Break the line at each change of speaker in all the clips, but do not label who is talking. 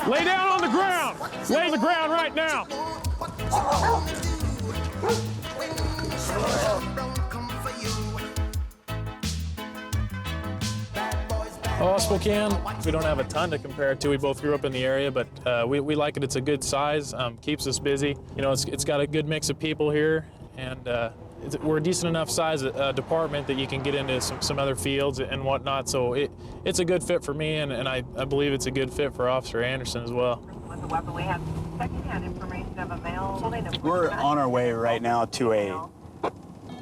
Lay down on the ground. Lay on the ground right now. Oh, Spokane, we don't have a ton to compare it to. We both grew up in the area, but we like it. It's a good size, keeps us busy. You know, it's got a good mix of people here, and we're a decent enough size department that you can get into some other fields and whatnot. So it's a good fit for me, and I believe it's a good fit for Officer Anderson as well.
With the weapon, we have secondhand information of a male.
We're on our way right now to a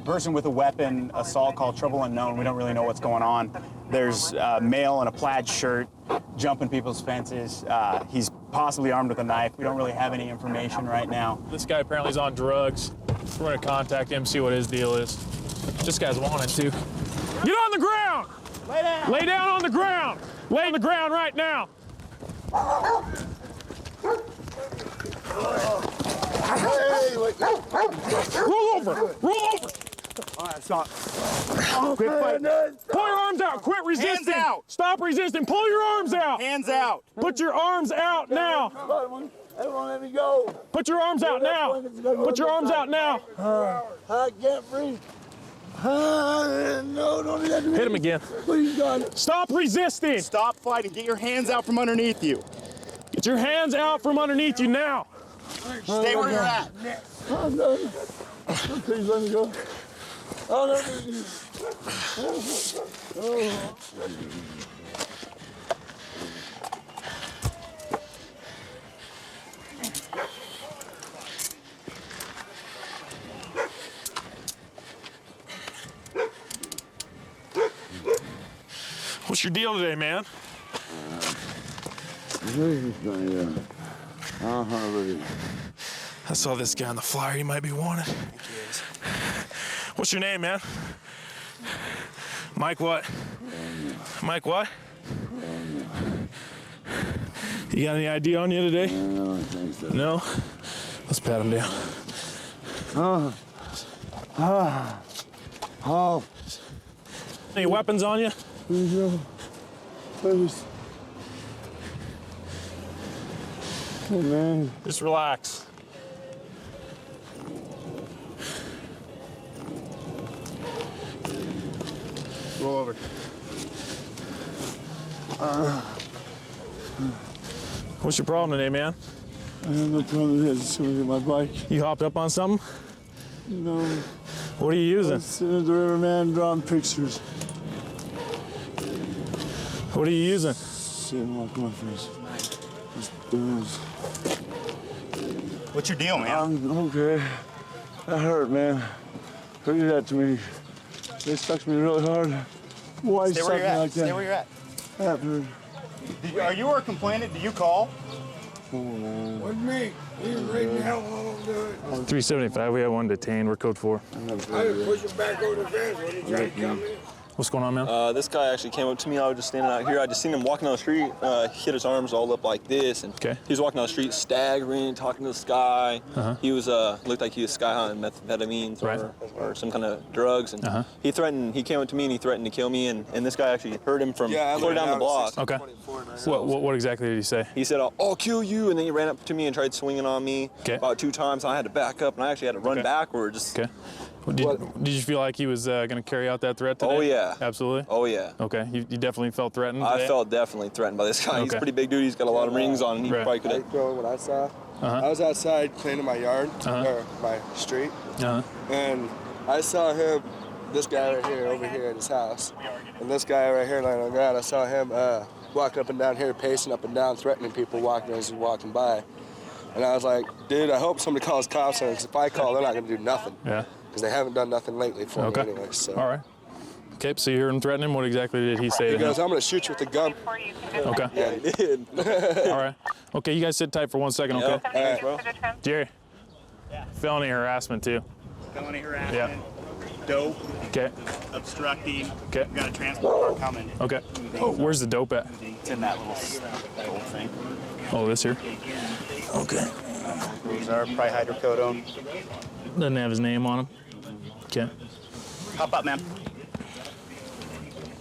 person with a weapon, assault called Trouble Unknown. We don't really know what's going on. There's a male in a plaid shirt jumping people's fences. He's possibly armed with a knife. We don't really have any information right now.
This guy apparently is on drugs. We're gonna contact him, see what his deal is. This guy's wanted to. Get on the ground!
Lay down!
Lay down on the ground! Lay on the ground right now! Roll over! Roll over!
All right, stop. Quit fighting.
Pull your arms out! Quit resisting!
Hands out!
Stop resisting! Pull your arms out!
Hands out!
Put your arms out now!
They won't let me go.
Put your arms out now! Put your arms out now!
I can't breathe. No, don't do that to me.
Hit him again.
Please, God.
Stop resisting!
Stop fighting. Get your hands out from underneath you.
Get your hands out from underneath you now!
Stay where you're at.
I'm done. Please let me go. Oh, no. Oh.
What's your deal today, man? I saw this guy on the flyer. He might be wanted. What's your name, man? Mike what? Mike what? You got any ID on you today?
No, I think so.
No? Let's pat him down.
Oh.
Any weapons on you?
Please, no. Please. Oh, man.
Just relax.
Roll over.
What's your problem today, man?
I have no problem with this. Someone hit my bike.
You hopped up on something?
No.
What are you using?
I'm sitting at the river, man, drawing pictures.
What are you using?
Sitting like my face. Just booze.
What's your deal, man?
I'm okay. That hurt, man. Who did that to me? They stuck me really hard. Why
Stay
stuck
where
me
you're at.
like that?
Stay where you're at.
That hurt.
Are you a complainant? Do you call?
Oh, man.
With me, he's right now, I won't do it.
375, we have one detained. We're code 4.
I just push him back over the fence when he tried to come in.
What's going on, man?
This guy actually came up to me. I was just standing out here. I just seen him walking down the street. He had his arms all up like this, and
Okay.
he was walking down the street, staggering, talking to the sky. He was looked like he was sky hunting methamphetamines
Right.
or some kind of drugs. And he threatened. He came up to me and he threatened to kill me. And this guy actually heard him from clear down the block.
Okay. What exactly did he say?
He said, "I'll kill you," and then he ran up to me and tried swinging on me
Okay.
about 2 times. I had to back up, and I actually had to run
Okay.
backwards.
Okay. Well, did you feel like he was going to carry out that threat today?
Oh, yeah.
Absolutely?
Oh yeah.
Okay. You definitely felt threatened today?
I felt definitely threatened by this guy. He's a
Okay.
pretty big dude. He's got a lot of rings on, and he
Right.
probably could have.
What I saw, I was outside cleaning my yard, or my street, and I saw him, this guy right here, over here at his house, and this guy right here laying on the ground. I saw him walking up and down here, pacing up and down, threatening people walking as he's walking by. And I was like, dude, I hope somebody calls cops on him, because if I call, they're not going to do nothing.
Yeah.
Because they haven't done nothing lately for
Okay.
me anyway. So.
All right. Okay, so you heard him threaten him. What exactly did he say
He
to him?
goes, I'm going to shoot you with a gun.
Okay.
Yeah, he did.
All right. Okay, you guys sit tight for 1 second, okay?
Yeah. Thanks, bro.
Jerry. Felony harassment, too.
Felony harassment. Dope.
Okay.
Obstructing.
Okay.
Got a transport car coming.
Okay. Where's the dope at?
It's in that little thing.
Oh, this here? Okay.
These are probably hydrocodone.
Doesn't have his name on him. Okay.
Hop up, man.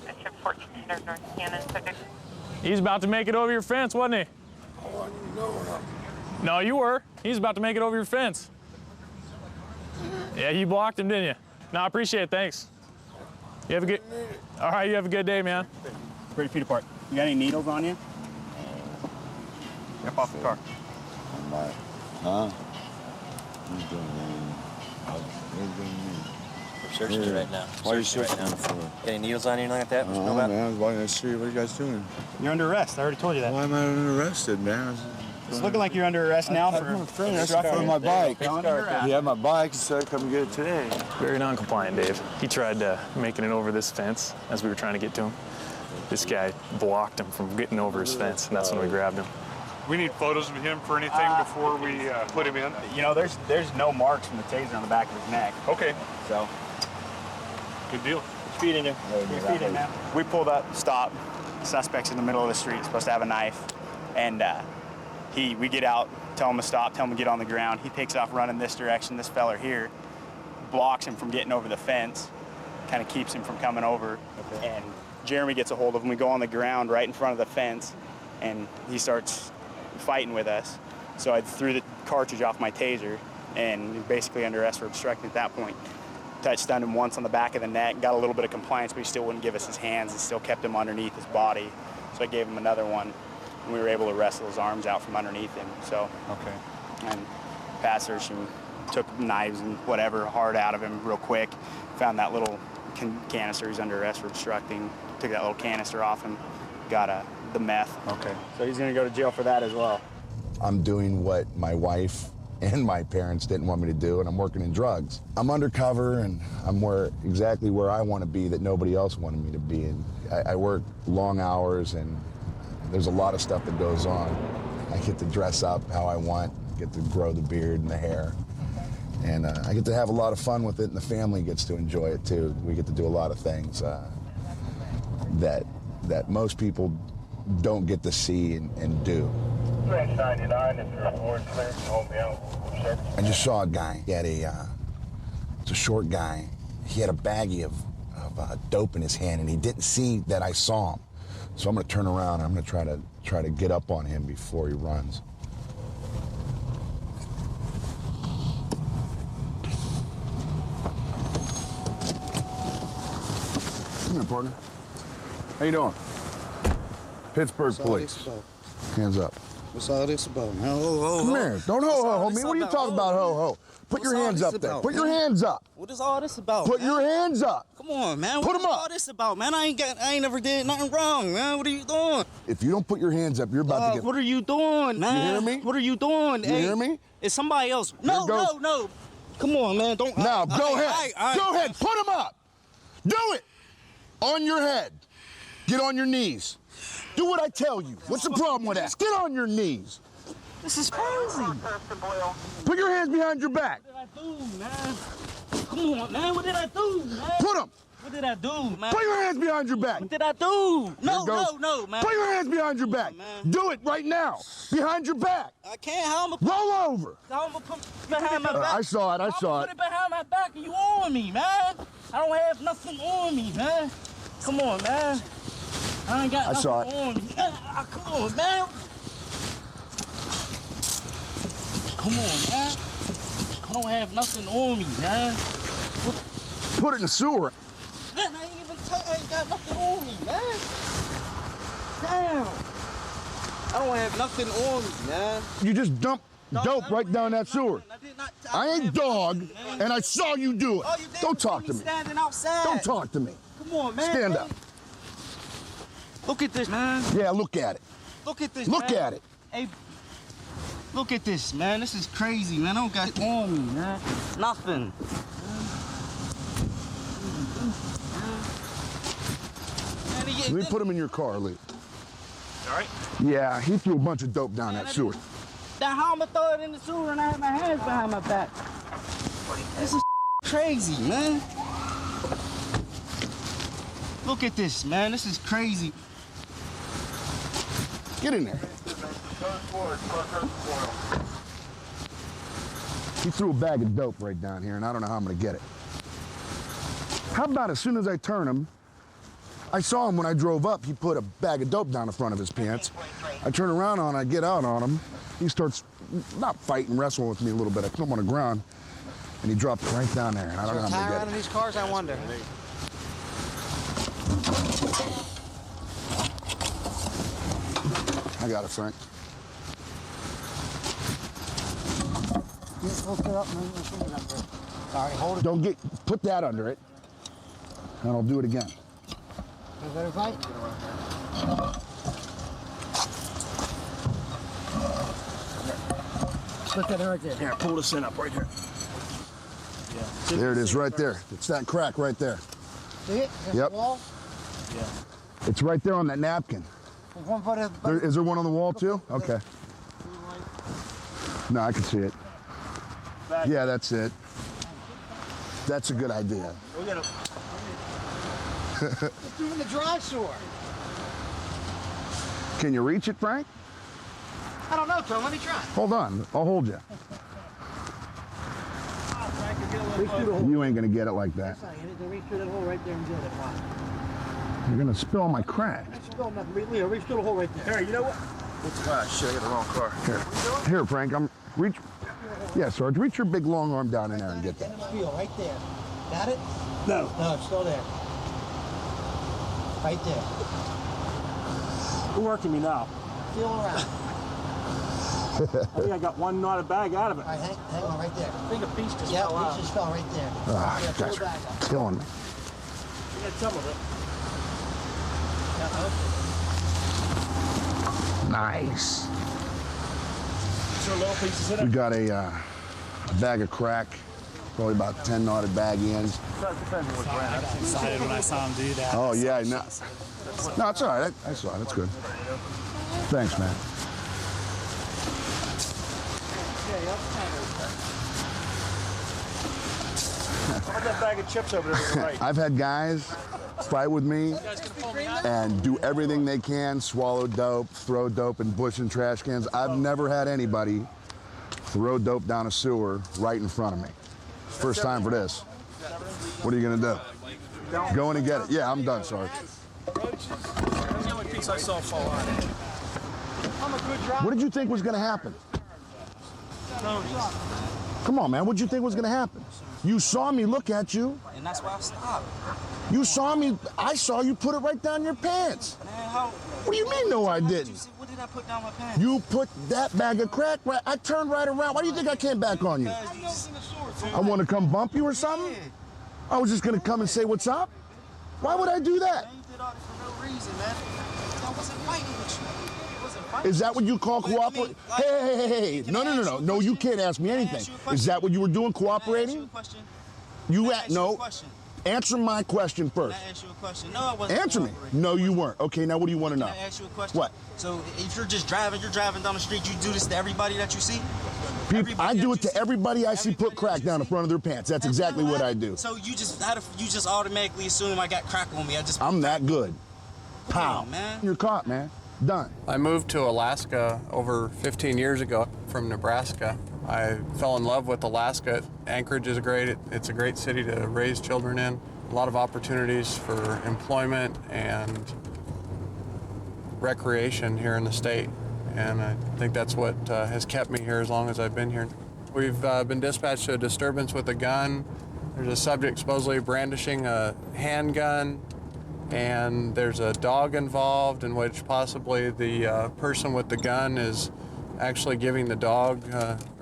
District 1400 North Cannon, subject.
He's about to make it over your fence, wasn't he?
letting you know when I'm...
No, you were. He's about to make it over your fence. Yeah, you blocked him, didn't you? No, I appreciate it. Thanks. You have a good... All right, you have a good day, man.
30 feet apart. You got any needles on you? Step off the car.
Huh?
We're searching you right now.
Why are you searching me for?
Got any needles on you or anything like that? What you know about?
Man, I was walking down the street. What are you guys doing?
You're under arrest. I already told you that.
Why am I arrested, man?
It's looking like you're under arrest now for
On my bike.
Yeah.
He had my bike, so I come get it today.
Very non-compliant, Dave. He tried making it over this fence as we were trying to get to him. This guy blocked him from getting over his fence, and that's when we grabbed him.
We need photos of him for anything before we put him in.
You know, there's no marks from the taser on the back of his neck.
Okay,
So,
good deal.
feet in there. Your feet in now. We pulled up, stop. Suspect's in the middle of the street, supposed to have a knife. And we get out, tell him to stop, tell him to get on the ground. He takes off running this direction. This feller here blocks him from getting over the fence, kind of keeps him from coming over. Okay. And Jeremy gets a hold of him. We go on the ground right in front of the fence, and he starts fighting with us. So I threw the cartridge off my taser, and he's basically under arrest for obstructing at that point. Stunned him once on the back of the neck, got a little bit of compliance, but he still wouldn't give us his hands. He still kept him underneath his body. So I gave him another one, and we were able to wrestle his arms out from underneath him. So, and pass search and took knives and whatever hard out of him real quick. Found that little canister. He's under arrest for obstructing. Took that little canister off him. Got the meth. Okay. So he's gonna go to jail for that as well.
I'm doing what my wife and my parents didn't want me to do, and I'm working in drugs. I'm undercover, and I'm exactly where I want to be that nobody else wanted me to be. And I work long hours, and there's a lot of stuff that goes on. I get to dress up how I want, get to grow the beard and the hair, and I get to have a lot of fun with it, and the family gets to enjoy it too. We get to do a lot of things that most people don't get to see and do. I just saw a guy. He had it's a short guy. He had a baggie of dope in his hand, and he didn't see that I saw him. So I'm gonna turn around and I'm gonna try to get up on him before he runs. Come here, partner. How you doing? Pittsburgh Police. Hands up.
What's all this about, man? Ho,
Come here. Don't ho-ho, homie. What are you talking about, ho-ho? Put your hands up there. Put your hands up.
What is all this about?
Put your hands up.
Come on, man.
Put them up.
What is all this about, man? I ain't never did nothing wrong, man. What are you doing?
If you don't put your hands up, you're about to get...
What are you doing, man?
You hear me?
What are you doing?
You hear me?
It's somebody else. No. Come on, man. Don't...
Now, go ahead. Go ahead. Put them up. Do it. On your head. Get on your knees. Do what I tell you. What's the problem with that? Get on your knees.
This is crazy.
Put your hands behind your back.
What did I do, man? Come on, man. What did I do, man?
Put them.
What did I do, man?
Put your hands behind your back.
What did I do? No, man.
Put your hands behind your back.
Man.
Do it right now. Behind your back.
I can't. How am I...
Roll over.
How am I put behind my back?
I saw it.
Put it behind my back and you on me, man. I don't have nothing on me, man. Come on, man. I ain't got nothing on me. Come on, man. Come on, man. I don't have nothing on me, man.
Put it in the sewer.
Man, I ain't got nothing on me, man. Damn. I don't have nothing on me, man.
You just dumped dope right down that sewer. I ain't dog, and I saw you do it. Don't talk to me.
Standing outside.
Don't talk to me.
Come on, man.
Stand up.
Look at this, man.
Yeah, look at it.
Look at this,
Look at it.
Hey, look at this, man. This is crazy, man. I don't got it on me, man. Nothing.
Let me put him in your car, Lee.
All right.
Yeah, he threw a bunch of dope down that sewer.
Now how am I throw it in the sewer and I have my hands behind my back? This is crazy, man. Look at this, man. This is crazy.
Get in there. He threw a bag of dope right down here, and I don't know how I'm gonna get it. How about as soon as I turn him, I saw him when I drove up. He put a bag of dope down the front of his pants. I turn around on him, I get out on him. He starts not fighting, wrestling with me a little bit. I put him on the ground, and he dropped it right down there. And I don't know how to get it.
These cars, I wonder.
I got it, Frank.
Sorry, hold it.
Don't put that under it, and I'll do it again.
You better fight. Put that right there.
Here, pull this in up right here.
Yeah.
There it is, right there. It's that crack right there.
See it?
Yep.
The wall?
Yeah.
It's right there on that napkin.
There's one foot of
Is there one on the wall too? Okay. No, I can see it. Yeah, that's it. That's a good idea.
We gotta.
It's doing the dry sewer.
Can you reach it, Frank?
I don't know, Tom. Let me try.
Hold on. I'll hold you. You ain't gonna get it like that.
You need to reach through that hole right there and get it. Watch.
You're gonna spill my crack.
Spill nothing. Leo, reach through the hole right there.
Here, you know what? Shit, I got the wrong car.
Here, Frank. Reach. Yeah, Sarge. Reach your big long arm down in there and get that.
Feel right there. Got it?
No.
No, it's still there. Right there.
You're working me now.
Feel around.
I think I got one knotted bag out of it.
All right, hang on right there.
I think a piece just
Yeah,
fell out.
it just fell right there.
Ah,
Yeah,
you
pull
guys
the bag up.
are killing me.
You got some of it.
Nice.
Sure, little pieces in
We
it.
got a bag of crack, probably about 10 knotted bag ends.
I got
excited when I saw him do that.
Oh, yeah. No, it's all right. I saw it. It's good. Thanks, man.
Put that bag of chips over there to the right.
I've had guys fight with me and do everything they can, swallow dope, throw dope in bush and trash cans. I've never had anybody throw dope down a sewer right in front of me. First time for this. What are you gonna do? Go in and get it. Yeah, I'm done, Sarge.
That's the only piece I saw fall out.
I'm a good driver.
What did you think was gonna happen? Come on, man. What did you think was gonna happen? You saw me look at you.
And that's why I stopped.
You saw me. I saw you put it right down your pants.
Man, how?
What do you mean, no, I didn't?
What did I put down my pants?
You put that bag of crack right. I turned right around. Why do you think I came back on you? I want to come bump you or something? I was just gonna come and say what's up. Why would I do that?
Man, you did all this for no reason, man. I wasn't fighting with you. I wasn't fighting.
Is that what you call cooperating? Hey. No. No, you can't ask me anything. Is that what you were doing, cooperating? You at no. Answer my question first.
Can I ask you a question? No, I wasn't.
Answer me. No, you weren't. Okay, now what do you want to know?
Can I ask you a question?
What?
So if you're driving down the street, you do this to everybody that you see?
I do it to everybody I see put crack down the front of their pants. That's exactly what I do.
So you just automatically assume I got crack on me.
I'm that good. Pow.
on, man.
You're caught, man. Done.
I moved to Alaska over 15 years ago from Nebraska. I fell in love with Alaska. Anchorage is great. It's a great city to raise children in. A lot of opportunities for employment and recreation here in the state. And I think that's what has kept me here as long as I've been here. We've been dispatched to a disturbance with a gun. There's a subject supposedly brandishing a handgun, and there's a dog involved in which possibly the person with the gun is actually giving the dog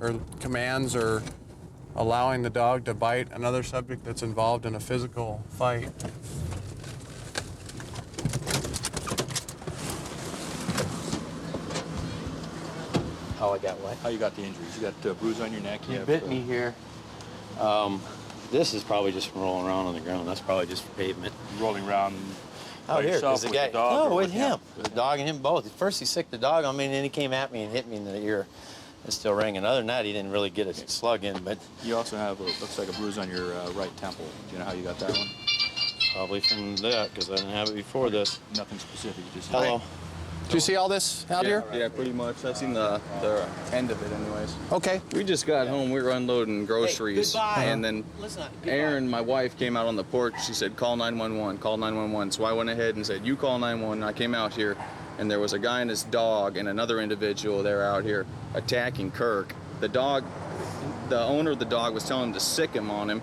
or commands or allowing the dog to bite another subject that's involved in a physical fight.
How I got what?
How you got the injuries? You got a bruise on your neck?
You bit me here. This is probably just from rolling around on the ground. That's probably just for pavement.
Rolling around
Oh,
by
here,
yourself
because the
with
guy,
the dog?
no,
or
with him. The dog and him both. First he sicked the dog on me, and then he came at me and hit me in the ear. It's still ringing. Other than that, he didn't really get a slug in, but...
You also have, looks like a bruise on your right temple. Do you know how you got that one?
Probably from that, because I didn't have it before this.
Nothing specific, just...
Hello.
Do you see all this out here?
Yeah, pretty much. I've seen the end of it anyways.
Okay.
We just got home. We were unloading groceries.
Hey,
and then Aaron, my wife, came out on the porch. She said, call 911, call 911. So I went ahead and said, you call 911. I came out here, and there was a guy and his dog and another individual. They're out here attacking Kirk. The owner of the dog was telling him to sick him on him,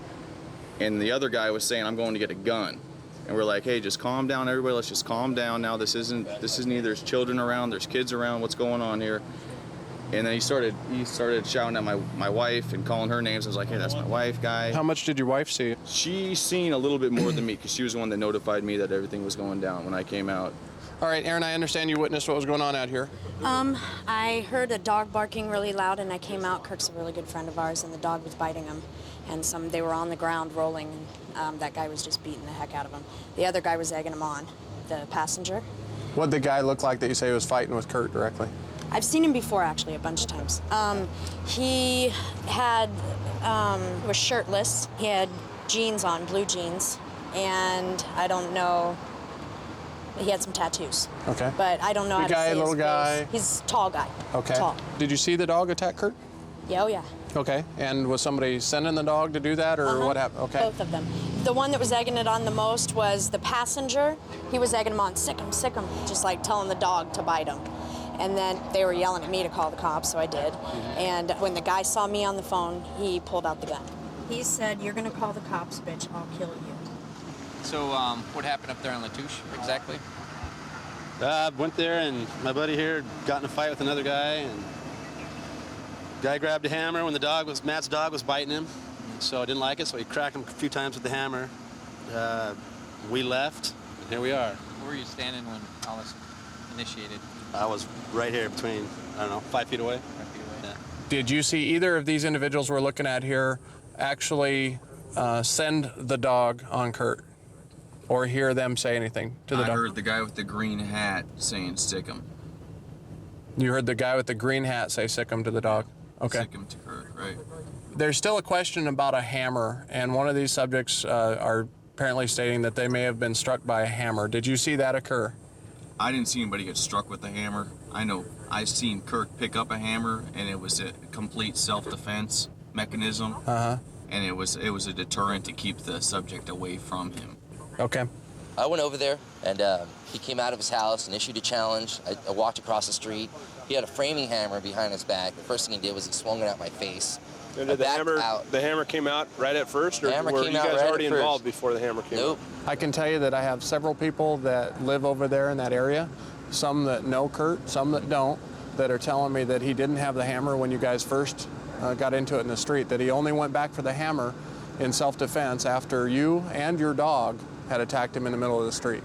and the other guy was saying, I'm going to get a gun. And we're like, hey, just calm down, everybody. Let's just calm down now. This isn't either. There's children around. There's kids around. What's going on here? And then he started shouting at my wife and calling her names. I was like, hey, that's my wife, guy.
How much did your wife see?
She seen a little bit more than me because she was the one that notified me that everything was going down when I came out.
All right, Aaron, I understand you witnessed what was going on out here.
I heard a dog barking really loud, and I came out. Kirk's a really good friend of ours, and the dog was biting him. And they were on the ground rolling, and that guy was just beating the heck out of him. The other guy was egging him on, the passenger.
What did the guy look like that you say was fighting with Kurt directly?
I've seen him before, actually, a bunch of times. He was shirtless. He had jeans on, blue jeans, and I don't know. He had some tattoos.
Okay.
But I don't know how to say his
little
face.
guy?
He's a tall guy.
Okay.
Tall.
Did you see the dog attack Kurt?
Yeah, oh yeah.
Okay. And was somebody sending the dog to do that, or what happened? Okay.
Both of them. The one that was egging it on the most was the passenger. He was egging him on, sick him, just like telling the dog to bite him. And then they were yelling at me to call the cops, so I did. And when the guy saw me on the phone, he pulled out the gun. He said, you're gonna call the cops, bitch, I'll kill you.
So what happened up there in Latouche, exactly?
Went there, and my buddy here got in a fight with another guy, and guy grabbed a hammer when Matt's dog was biting him, so I didn't like it, so he cracked him a few times with the hammer. We left, and here we are.
Where were you standing when all this initiated?
I was right here between, I don't know, 5 feet away.
5 feet away.
Yeah.
Did you see either of these individuals we're looking at here actually send the dog on Kurt, or hear them say anything to the dog?
I heard the guy with the green hat saying sick him.
You heard the guy with the green hat say sick him to the dog? Okay.
Sick him to Kirk, right.
There's still a question about a hammer, and one of these subjects are apparently stating that they may have been struck by a hammer. Did you see that occur?
I didn't see anybody get struck with a hammer. I know I've seen Kirk pick up a hammer, and it was a complete self-defense mechanism. And it was a deterrent to keep the subject away from him.
Okay.
I went over there, and he came out of his house and issued a challenge. I walked across the street. He had a framing hammer behind his back. The first thing he did was he swung it at my face.
And did the hammer came out right at first, or were you guys already involved before the hammer came out?
I can tell you that I have several people that live over there in that area, some that know Kurt, some that don't, that are telling me that he didn't have the hammer when you guys first got into it in the street, that he only went back for the hammer in self-defense after you and your dog had attacked him in the middle of the street.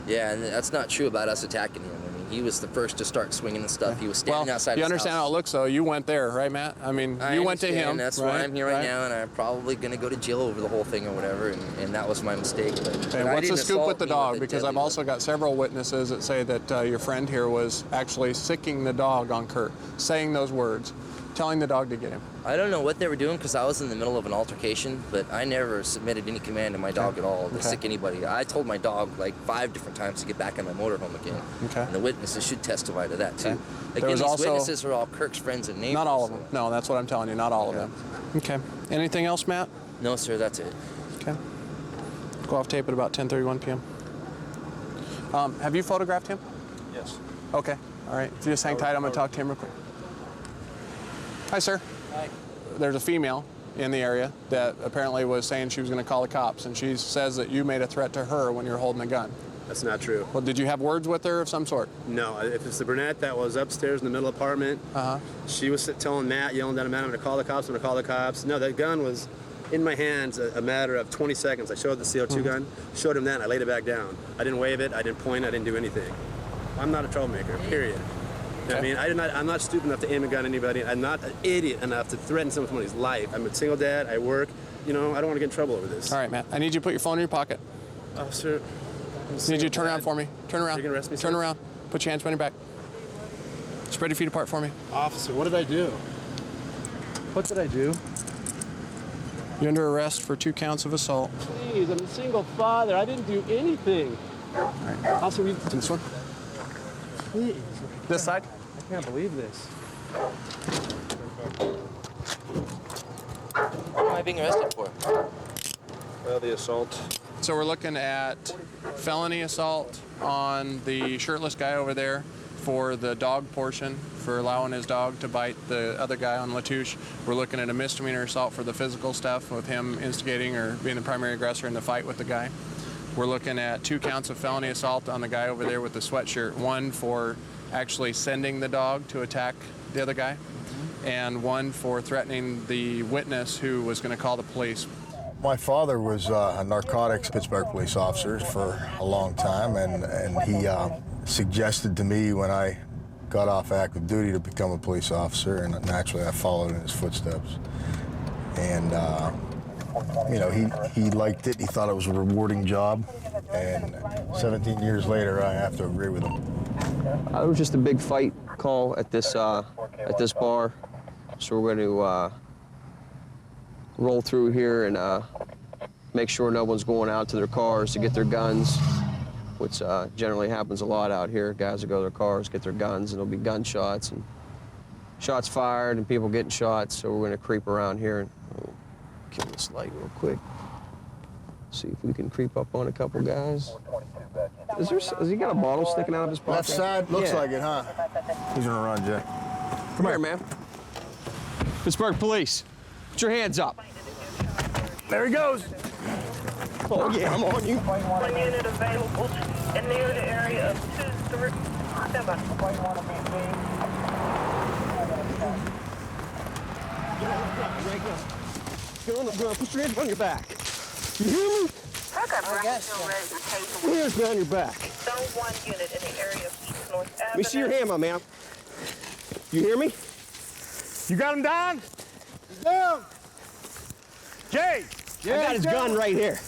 Yeah, and that's not true about us attacking him. I mean, he was the first to start swinging and stuff. He was standing outside his house.
You understand how it looks, though. You went there, right, Matt? I mean, you went to him.
That's why I'm here right now, and I'm probably going to go to jail over the whole thing or whatever, and that was my mistake. But
what's the scoop with the dog? Because I've also got several witnesses that say that your friend here was actually sicking the dog on Kurt, saying those words, telling the dog to get him.
I don't know what they were doing because I was in the middle of an altercation, but I never submitted any command to my dog at all to sick anybody. I told my dog like 5 different times to get back on my motorhome again.
Okay.
And the witnesses should testify to that too.
Okay.
Again, these witnesses are all Kirk's friends and neighbors.
Not all of them. No, that's what I'm telling you. Not all of them. Okay. Anything else, Matt?
No, sir. That's it.
Okay. Go off tape at about 10:31 p.m. Have you photographed him?
Yes.
Okay. All right. If you just hang tight, I'm going to talk to him real quick. Hi, sir.
Hi.
There's a female in the area that apparently was saying she was going to call the cops, and she says that you made a threat to her when you were holding a gun.
That's not true.
Well, did you have words with her of some sort?
No. If it's the brunette that was upstairs in the middle apartment, she was telling Matt, yelling down at Matt, I'm going to call the cops, I'm going to call the cops. No, that gun was in my hands a matter of 20 seconds. I showed the CO2 gun, showed him that, and I laid it back down. I didn't wave it, I didn't point, I didn't do anything. I'm not a troublemaker, period. I mean, I'm not stupid enough to aim a gun at anybody. I'm not an idiot enough to threaten somebody's life. I'm a single dad. I work. You know, I don't want to get in trouble over this.
All right, Matt. I need you to put your phone in your pocket.
Officer.
I need you to turn around for me. Turn around.
You're going to arrest me,
Turn
sir?
around. Put your hands behind your back. Spread your feet apart for me.
Officer, what did I do? What did I do?
You're under arrest for 2 counts of assault.
Please, I'm a single father. I didn't do anything.
All right.
Officer,
This one.
Please.
This side?
I can't believe this.
What am I being arrested for?
Well, the assault. So we're looking at felony assault on the shirtless guy over there for the dog portion, for allowing his dog to bite the other guy on Latouche. We're looking at a misdemeanor assault for the physical stuff with him instigating or being the primary aggressor in the fight with the guy. We're looking at 2 counts of felony assault on the guy over there with the sweatshirt. One for actually sending the dog to attack the other guy, and one for threatening the witness who was going to call the police.
My father was a narcotics Pittsburgh police officer for a long time, and he suggested to me when I got off active duty to become a police officer, and naturally I followed in his footsteps. And you know, he liked it. He thought it was a rewarding job, and 17 years later, I have to agree with him.
It was just a big fight call at this bar, so we're going to roll through here and make sure no one's going out to their cars to get their guns, which generally happens a lot out here. Guys will go to their cars, get their guns, and there'll be gunshots and shots fired and people getting shot. So we're going to creep around here and kill this light real quick. See if we can creep up on a couple guys. Has he got a bottle sticking out of his pocket?
Left side? Looks like it, huh? He's gonna run, Jay.
Come here, man. Pittsburgh Police, put your hands up.
There he goes.
Oh, yeah, I'm on you.
One unit available and near the area of 237.
Get on the ground, put your hands on your back. You hear me?
I guess so.
Put your hands behind your back.
Zone 1 unit in the area of East North Avenue.
Let me see your hand, my man. You hear me?
You got him down? He's down. Jay!
I got his gun right here.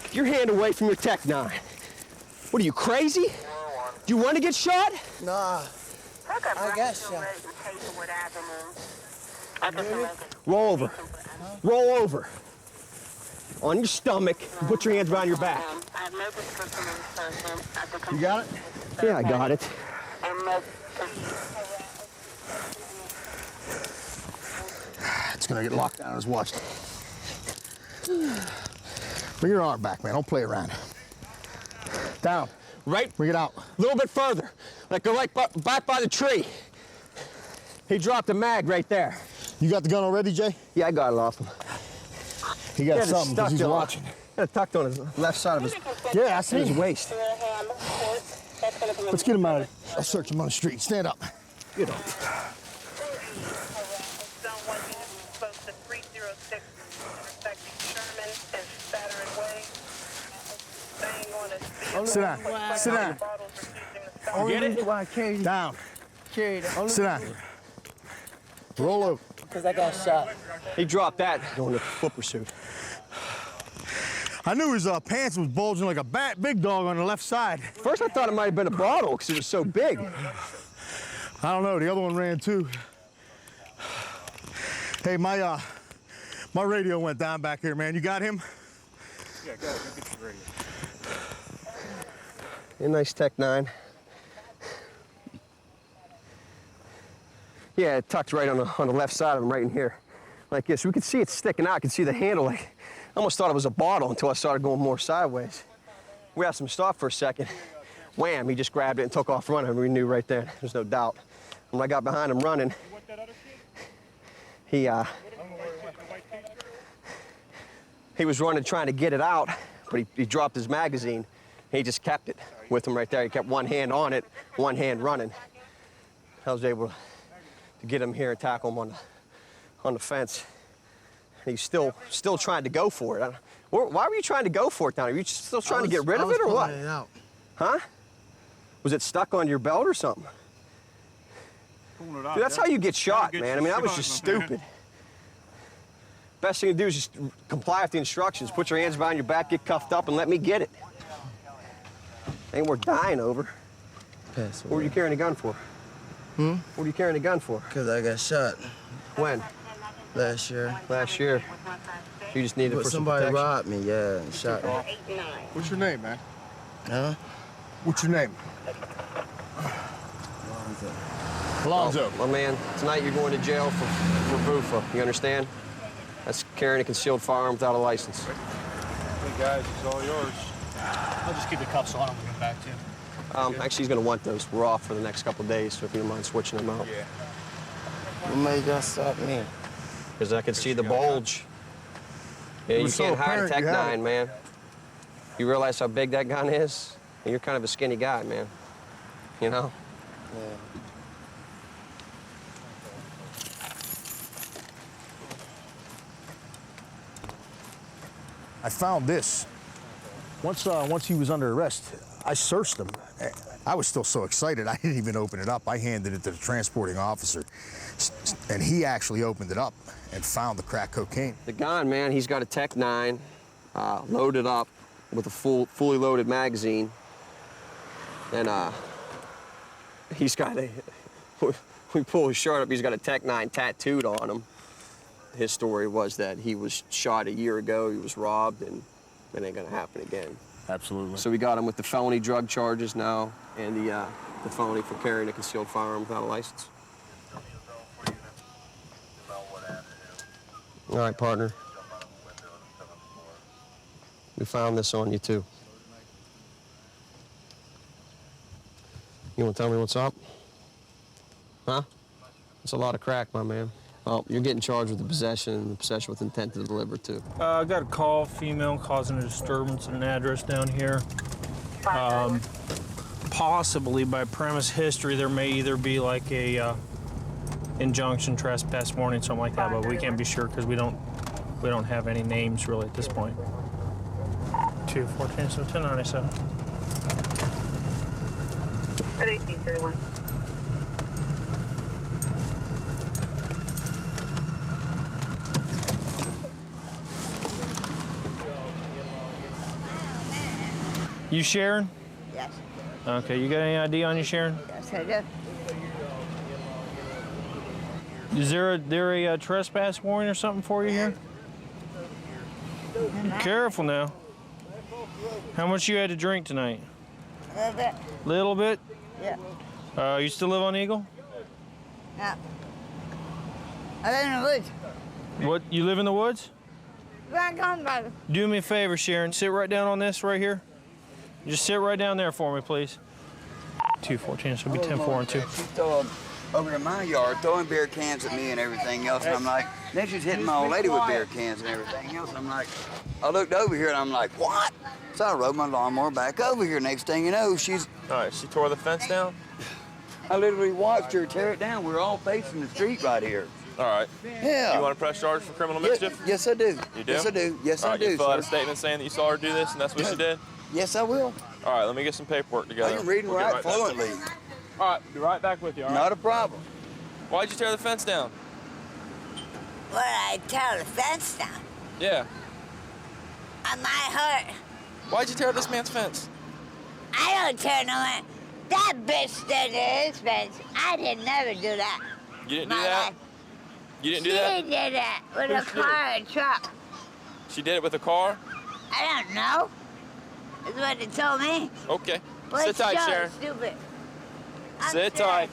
Get your hand away from your Tech 9. What are you, crazy? Do you want to get shot?
Nah. I guess so.
Roll over. Roll over. On your stomach, and put your hands behind your back.
You got it?
Yeah, I got it.
It's gonna get locked down on his watch. Bring your arm back, man. Don't play around. Down.
Right.
Bring it out.
A little bit further. Like go right back by the tree. He dropped a mag right there.
You got the gun already, Jay?
Yeah, I got it off him.
He got something because he's watching.
Got it tucked on his left side of his,
yeah, I see
his waist.
Let's get him out of there. I'll search him on the street. Stand up.
Get up.
Zone 1 unit close to 306 intersecting Sherman and Saturn Way. Staying on a
Sit down. Sit down.
You get it?
Why I carried it.
Down.
Carried it.
Sit down. Roll over.
Because I got shot.
He dropped that going to foot pursuit.
I knew his pants was bulging like a big dog on the left side.
First, I thought it might have been a bottle because it was so big.
I don't know. The other one ran too. Hey, my radio went down back here, man. You got him?
Yeah, go ahead. Get your radio.
A nice Tech 9. Yeah, it tucked right on the left side of him, right in here, like this. We could see it sticking out. I could see the handle. Like, I almost thought it was a bottle until I started going more sideways. We asked him to stop for a second. Wham! He just grabbed it and took off running. We knew right there. There's no doubt. When I got behind him running, he was running trying to get it out, but he dropped his magazine. He just kept it with him right there. He kept one hand on it, one hand running. I was able to get him here and tackle him on the fence. And he's still trying to go for it. Why were you trying to go for it down here? Are you still trying to get rid of it or what?
It out.
Huh? Was it stuck on your belt or something?
Pulling it out.
Dude, that's how you get shot, man. I mean, that was just stupid. Best thing to do is just comply with the instructions. Put your hands behind your back, get cuffed up, and let me get it. Ain't worth dying over. What were you carrying a gun for?
Hmm?
What were you carrying a gun for?
Because I got shot.
When?
Last year.
Last year. You just need it
But
for some
somebody
protection.
robbed me, yeah, and shot me.
What's your name, man?
Huh?
What's your name?
Alonzo. My man, tonight you're going to jail for VUFA. You understand? That's carrying a concealed firearm without a license.
Hey, guys, it's all yours.
I'll just keep the cuffs on him when we get back to you.
Actually, he's going to want those. We're off for the next couple of days, so if you don't mind switching them out.
Yeah. What made y'all stop me?
Because I could see the bulge. Yeah, you can't hide a Tech 9, man. You realize how big that gun is? And you're kind of a skinny guy, man. You know?
Yeah.
I found this. Once he was under arrest, I searched him. I was still so excited, I didn't even open it up. I handed it to the transporting officer, and he actually opened it up and found the crack cocaine.
The gun, man, he's got a Tech 9 loaded up with a fully loaded magazine. And he's got a, we pull his shirt up, he's got a Tech 9 tattooed on him. His story was that he was shot a year ago, he was robbed, and it ain't gonna happen again.
Absolutely.
So we got him with the felony drug charges now and the felony for carrying a concealed firearm without a license. All right, partner. We found this on you, too. You want to tell me what's up? Huh? It's a lot of crack, my man. Oh, you're getting charged with the possession and the possession with intent to deliver, too.
I got a call, female causing a disturbance at an address down here. Possibly by premise history, there may either be like a injunction, trespass warning, something like that, but we can't be sure because we don't have any names really at this point. 214, so 1097.
At 1831.
You Sharon?
Yes.
Okay, you got any ID on you, Sharon?
Yes, I do.
Is there a trespass warrant or something for you here? Careful now. How much you had to drink tonight?
A little bit.
Little bit?
Yeah.
You still live on Eagle?
No. I live in the woods.
What, you live in the woods?
Where I come from?
Do me a favor, Sharon. Sit right down on this right here. Just sit right down there for me, please. 214, so it'll be 10-4 and 2.
She's throwing over to my yard, throwing beer cans at me and everything else, and I'm like, then she's hitting my old lady with beer cans and everything else. I'm like, I looked over here and I'm like, what? So I rode my lawnmower back over here. Next thing you know, she's...
All right, she tore the fence down?
I literally watched her tear it down. We're all facing the street right here.
All right.
Yeah.
You want to press charge for criminal mischief?
Yes, I do.
You do?
Yes, I do. Yes,
All
I
right,
do,
you fill out a
sir.
statement saying that you saw her do this and that's what she did?
Yes, I will.
All right, let me get some paperwork together.
I can read and
We'll get
write
back to you.
fluently.
All right, be right back with you, all right?
Not a problem.
Why'd you tear the fence down?
What, I tear the fence down?
Yeah.
I might hurt.
Why'd you tear this man's fence?
I don't tear no one. That bitch did his fence. I didn't never do that.
You didn't do
My
that?
life.
You didn't
She
do that?
did that with
Who
a
did?
car and truck.
She did it with a car?
I don't know. That's what they told me.
Okay.
Let's
Sit tight,
go,
Sharon.
Stupid.
Sit tight.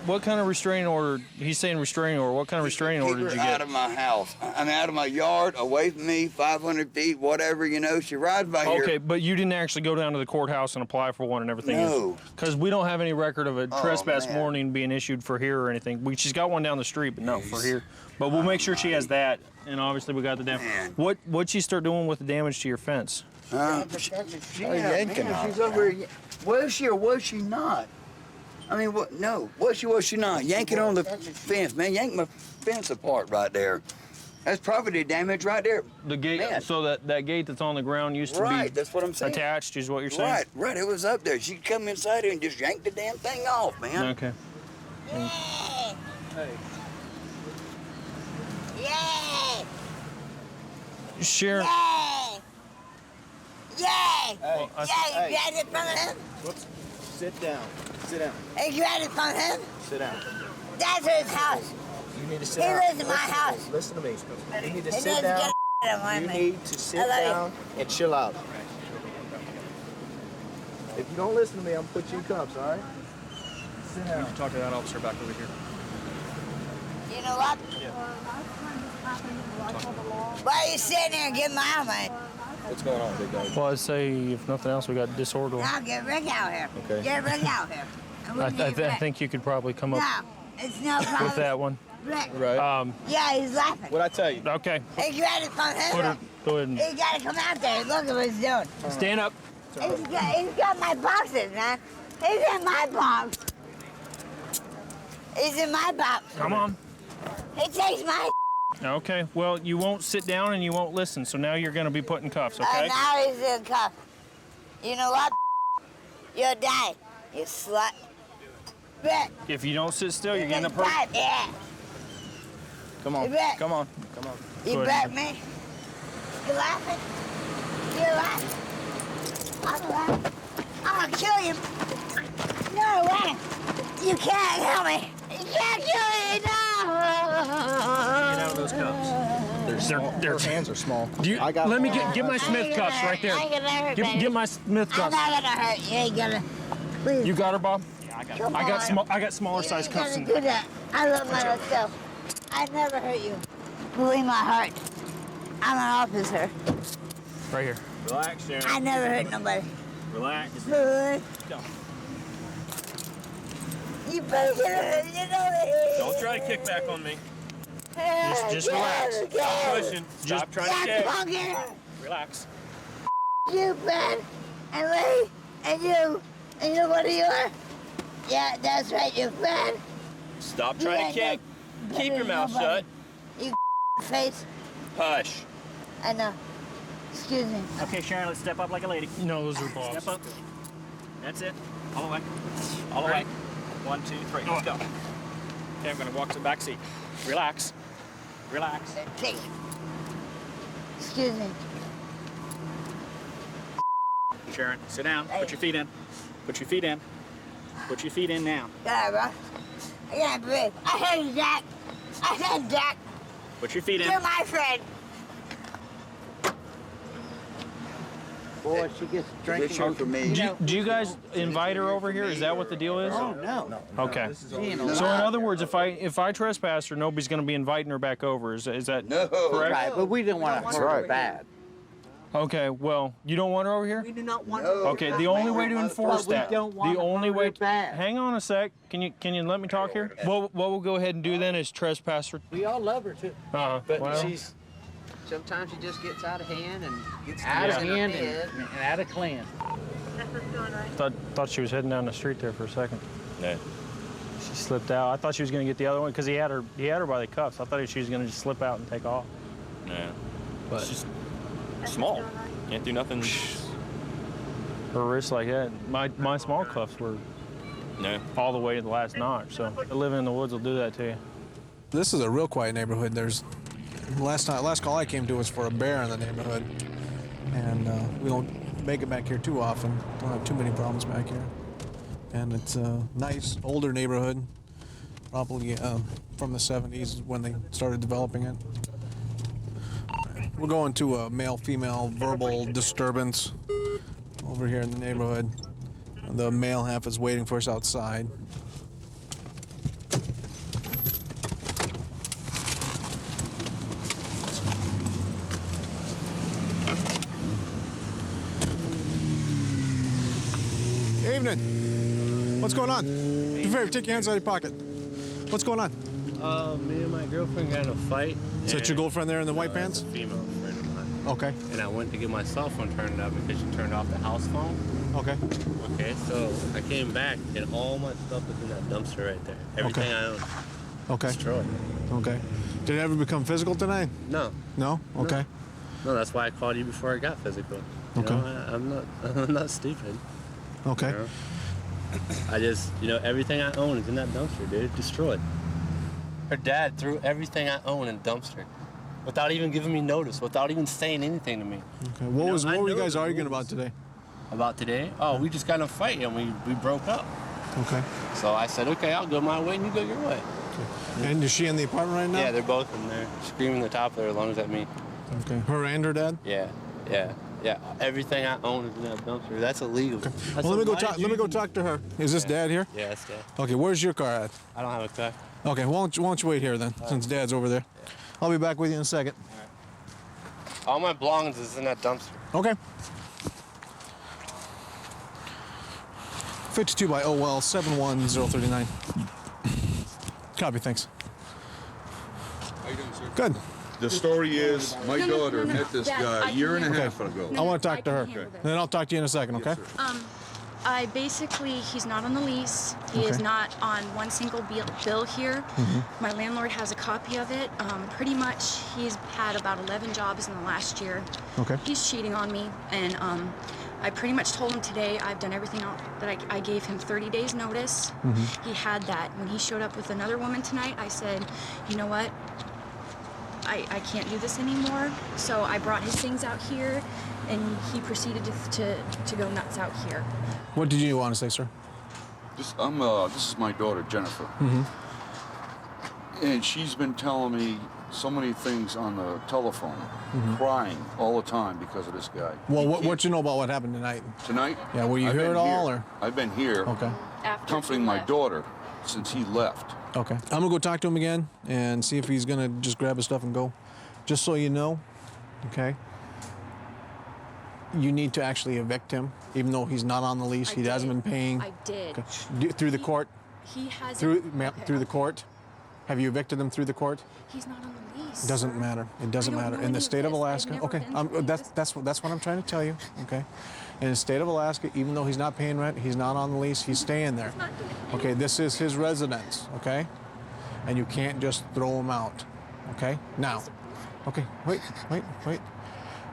What kind of restraining order? He's saying restraining order. What kind of restraining order did you
Keep her
get?
out of my house. I'm out of my yard, away from me, 500 feet, whatever, you know. She rides by here.
Okay, but you didn't actually go down to the courthouse and apply for one and everything?
No.
Because we don't have any record of a
Oh,
trespass
man.
warning being issued for here or anything. She's got one down the street, but no, for here. But we'll make sure she has that, and obviously we got the damage. What'd she start doing with the damage to your fence?
She's over here. Was she or was she not? I mean, what? No. Was she not? Yanking on the fence, man. Yank my fence apart right there. That's property damage right there.
The gate,
Man.
so that gate that's on the ground used to
Right,
be
that's what I'm saying.
attached, is what you're saying?
Right, right. It was up there. She come inside here and just yanked the damn thing off, man.
Okay.
Yay!
Sharon.
Yay! Yay!
Hey,
Yay! You got it from him?
Whoops. Sit down. Sit down.
Hey, you got it from him?
Sit down.
That's his house.
You need to
He lives in my house.
Listen to me. You need to
He
sit
needs to
down.
get You
need to sit down and chill out. If you don't listen to me, I'm gonna put you in cuffs, all right? Sit down.
You can talk to that officer back over here.
You know what? Why are you sitting there and get my helmet?
What's going on, big guy?
Well, I'd say, if nothing else, we got disorderly.
Now get Rick out here.
Okay.
Get Rick out here. And we
I
need Rick.
think you could probably come up
No, it's no problem.
with that one.
Rick.
Right.
Yeah, he's laughing.
What'd I tell you?
Okay.
He's ready for him.
Go ahead and
He gotta come out there. Look at what he's doing.
stand up.
He's got my boxes, man. He's in my box. He's in my box.
Come on.
He takes my.
Okay. Well, you won't sit down and you won't listen, so now you're going to be put in cuffs, okay?
Now he's in cuffs. You know what? You'll die, you slut. Rick.
If you don't sit still, you're getting a perk.
Yeah.
Come on.
Rick.
Come on. Come on.
You
Go
bet
ahead.
me. You laughing? You laughing? I'm laughing. I'm gonna kill you. No way. You can't kill me. You can't kill me. No.
Get out of those cuffs.
Their
hands are small.
Let me get my Smith cuffs right there.
I ain't gonna hurt, baby.
Get my Smith
I'm
cuffs.
not gonna hurt you. Ain't gonna. Please.
You got her, Bob?
Yeah, I got
Come
I got
on.
I got smaller
You
size
ain't
cuffs.
gonna do that. I love myself. I never hurt you. Believe my heart. I'm an officer.
Right here.
Relax, Sharon.
I never hurt nobody.
Relax.
Good.
Go.
You better get it. You know it.
Don't try to kick back on me.
Just relax.
Stop pushing. Stop trying to kick.
Punker.
Relax.
You, Ben, and Lee, and you know what you are? Yeah, that's right, you Ben.
Stop
You
trying
ain't
to kick.
no
Keep
better
your
than
mouth
nobody.
shut.
You face.
Hush.
I know. Excuse me.
Okay, Sharon, let's step up like a lady.
No, those are Bob's.
Step up. That's it. All the way. All the way. 1, 2, 3. Let's go. Okay, I'm going to walk to the back seat. Relax. Relax.
Take. Excuse me.
Sharon, sit down. Put your feet in. Put your feet in. Put your feet in now.
Yeah, bro. I can't breathe. I heard you, Jack. I said Jack.
Put your feet in.
You're my friend.
Boy, she gets drinking for me.
Do you guys invite her over here? Is that what the deal is?
Oh, no.
Okay. So in other words, if I trespass her, nobody's going to be inviting her back over. Is that correct?
Right, but we didn't want to hurt her bad.
Okay. Well, you don't want her over here?
We do not want her.
Okay. The only way to enforce that.
We don't want
the only way.
bad.
Hang on a sec. Can you let me talk here? Well, what we'll go ahead and do then is trespass her.
We all love her too.
But
well,
Sometimes she just gets out of hand and gets
out of hand and out of clan.
Thought she was heading down the street there for a second.
Yeah.
She slipped out. I thought she was going to get the other one because he had her by the cuffs. I thought she was going to just slip out and take off.
Yeah.
But
it's just small. Can't do nothing.
Her wrists like that. My small cuffs were all the way to the last notch. So living in the woods will do that to you.
This is a real quiet neighborhood. Last call I came to was for a bear in the neighborhood, and we don't make it back here too often. Don't have too many problems back here, and it's a nice older neighborhood, probably from the 70s when they started developing it. We're going to a male-female verbal disturbance over here in the neighborhood. The male half is waiting for us outside.
Evening. What's going on? Do me a favor, take your hands out of your pocket. What's going on?
Me and my girlfriend got in a fight.
Is that your girlfriend there in the white pants?
It's a female friend of mine.
Okay.
And I went to get my cell phone turned up because she turned off the house phone.
Okay.
Okay, so I came back and all my stuff was in that dumpster right there. Everything I own.
Okay.
Destroyed.
Okay. Did it ever become physical tonight?
No.
No? Okay.
No, that's why I called you before it got physical. You
Okay.
know, I'm not stupid.
Okay.
You know? I just, everything I own is in that dumpster, dude. Destroyed. Her dad threw everything I own in the dumpster without even giving me notice, without even saying anything to me.
Okay. What were you guys arguing about today?
About today? Oh, we just got in a fight and we broke up.
Okay.
So I said, okay, I'll go my way and you go your way.
And is she in the apartment right now?
Yeah, they're both in there, screaming the top of their lungs at me.
Okay. Her and her dad?
Yeah. Everything I own is in that dumpster. That's illegal.
Okay. Well, let me go talk to her. Is this Dad here?
Yeah, that's Dad.
Okay, where's your car at?
I don't have a car.
Okay, why don't you wait here then, since Dad's over there.
Yeah.
I'll be back with you in a second.
All my belongings is in that dumpster.
Okay. 52 by OL 71039. Copy, thanks.
How you doing, sir?
Good.
The story is, my daughter met this guy a year and a half ago.
I want to talk to her. Then I'll talk to you in a second, okay?
He's not on the lease. He is not on one single bill here. My landlord has a copy of it. Pretty much, he's had about 11 jobs in the last year.
Okay.
He's cheating on me, and I pretty much told him today I've done everything that I gave him 30 days notice. He had that. When he showed up with another woman tonight, I said, you know what? I can't do this anymore. So I brought his things out here, and he proceeded to go nuts out here.
What did you want to say, sir?
This is my daughter, Jennifer. And she's been telling me so many things on the telephone, crying all the time because of this guy.
Well, what you know about what happened tonight?
Tonight?
Yeah, were you here at all, or?
I've been here, comforting my daughter since he left.
Okay. I'm gonna go talk to him again and see if he's gonna just grab his stuff and go. Just so you know, okay? You need to actually evict him, even though he's not on the lease. He hasn't been paying.
I did.
Okay. Through the court?
He has.
Through the court? Have you evicted him through the court?
He's not on the lease.
Doesn't matter. It doesn't matter. In the state of Alaska, okay. That's what I'm trying to tell you, okay? In the state of Alaska, even though he's not paying rent, he's not on the lease, he's staying there. Okay, this is his residence, okay? And you can't just throw him out, okay? Now, okay, wait.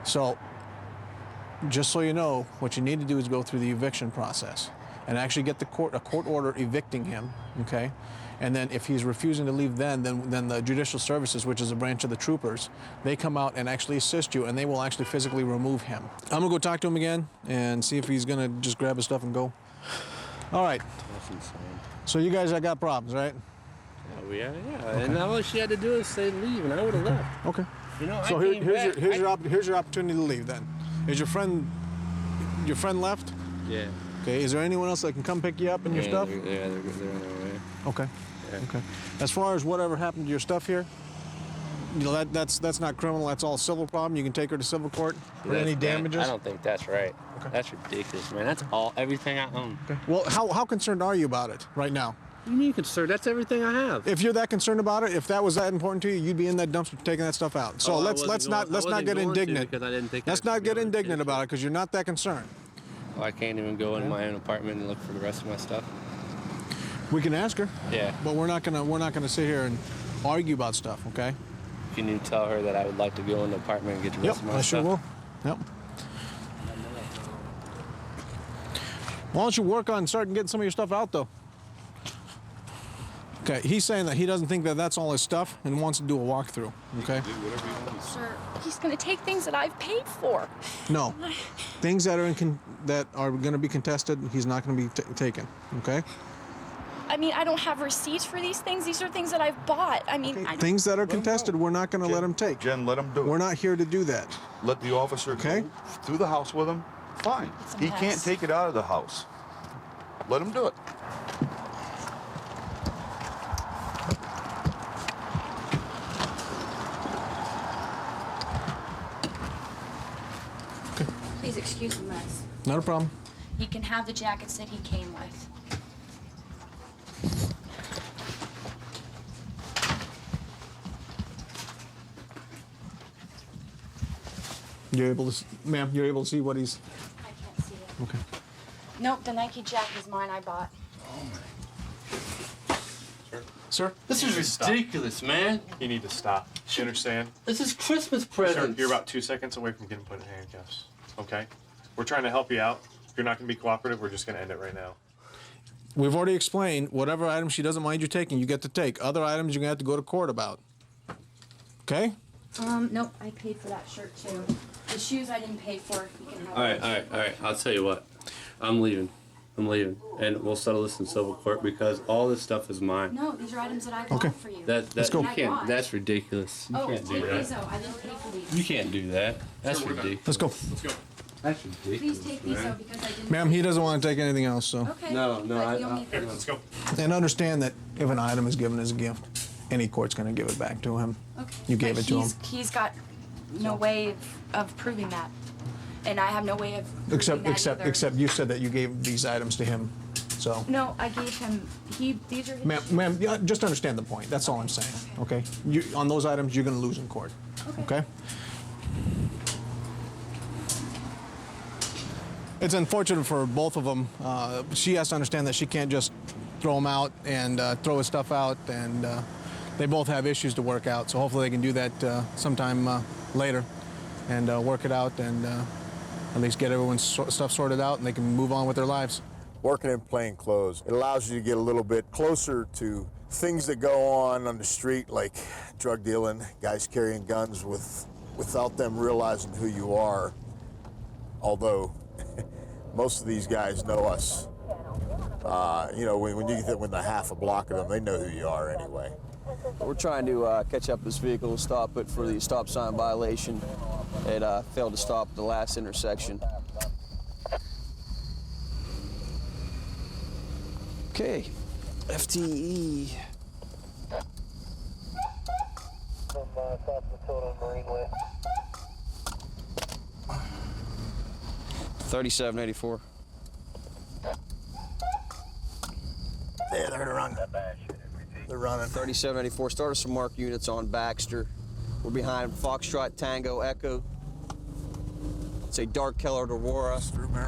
So, just so you know, what you need to do is go through the eviction process and actually get a court order evicting him, okay? And then if he's refusing to leave then the Judicial Services, which is a branch of the troopers, they come out and actually assist you, and they will actually physically remove him. I'm gonna go talk to him again and see if he's gonna just grab his stuff and go. All right.
That's insane.
So you guys got problems, right?
Yeah.
Okay.
And all she had to do is say leave, and I would have left.
Okay.
You know,
so here's your opportunity to leave then. Is your friend left?
Yeah.
Okay. Is there anyone else that can come pick you up and your stuff?
They're on their way.
Okay.
Yeah.
Okay. As far as whatever happened to your stuff here, you know that's not criminal. That's all a civil problem. You can take her to civil court for any damages.
I don't think that's right.
Okay.
That's ridiculous, man. That's everything I own.
Okay. Well, how concerned are you about it right now?
What do you mean concerned? That's everything I have.
If you're that concerned about it, if that was that important to you, you'd be in that dumpster taking that stuff out. So let's not get indignant.
Because I didn't think.
Let's not get indignant about it because you're not that concerned.
Well, I can't even go in my own apartment and look for the rest of my stuff.
We can ask her.
Yeah.
But we're not gonna sit here and argue about stuff, okay?
Can you tell her that I would like to go in the apartment and get the rest of my stuff?
I sure will. Yep. Why don't you work on starting getting some of your stuff out, though? Okay, he's saying that he doesn't think that that's all his stuff and wants to do a walkthrough, okay?
Sir, he's gonna take things that I've paid for.
No. Things that are going to be contested, he's not going to be taken, okay?
I mean, I don't have receipts for these things. These are things that I've bought. I mean,
Things that are contested, we're not going to let him take.
Jen, let him do it.
We're not here to do that.
Let the officer go through the house with him. Fine. He can't take it out of the house. Let him do it.
please excuse the mess.
Not a problem.
You can have the jackets that he came with.
You're able to, ma'am, you're able to see what he's...
I can't see it.
Okay.
Nope, the Nike jacket is mine. I bought.
Sir?
This is ridiculous, man.
You need to stop. You understand?
This is Christmas
Sir,
presents.
you're about 2 seconds away from getting put in handcuffs. Okay? We're trying to help you out. If you're not going to be cooperative, we're just going to end it right now.
We've already explained whatever items she doesn't mind you taking, you get to take. Other items you're going to have to go to court about. Okay?
Nope, I paid for that shirt too. The shoes I didn't pay for. You can have
All right. I'll tell you what. I'm leaving. I'm leaving, and we'll settle this in civil court because all this stuff is mine.
No, these are items that I bought for you.
Let's
go.
You can't. That's ridiculous. You can't do
take
that.
these out. I didn't pay for these.
You can't do that. That's ridiculous.
Let's go.
Let's go.
That's ridiculous.
Please take these
man.
out because I didn't.
Ma'am, he doesn't want to take anything else, so.
Okay.
No,
but you'll need
Here,
them.
let's go.
And understand that if an item is given as a gift, any court's going to give it back to him.
Okay.
You gave
But
it to him.
He's got no way of proving that, and I have no way of proving that either.
Except you said that you gave these items to him, so.
No, I gave him. These are his.
Ma'am, yeah, just understand the point. That's all I'm saying. Okay. You, on those items, you're going to lose in court. Okay. It's unfortunate for both of them. She has to understand that she can't just throw him out and throw his stuff out, and they both have issues to work out. So hopefully they can do that sometime later and work it out and at least get everyone's stuff sorted out, and they can move on with their lives.
Working in plain clothes, it allows you to get a little bit closer to things that go on the street, like drug dealing, guys carrying guns without them realizing who you are. Although most of these guys know us. You know, when you get within a half a block of them, they know who you are anyway.
We're trying to catch up this vehicle, stop it for the stop sign violation. It failed to stop at the last intersection. Okay, FTE. $37.84.
Yeah, they're gonna run. They're running.
$37.84. Started some marked units on Baxter. We're behind Foxtrot Tango Echo. It's a dark colored Aurora.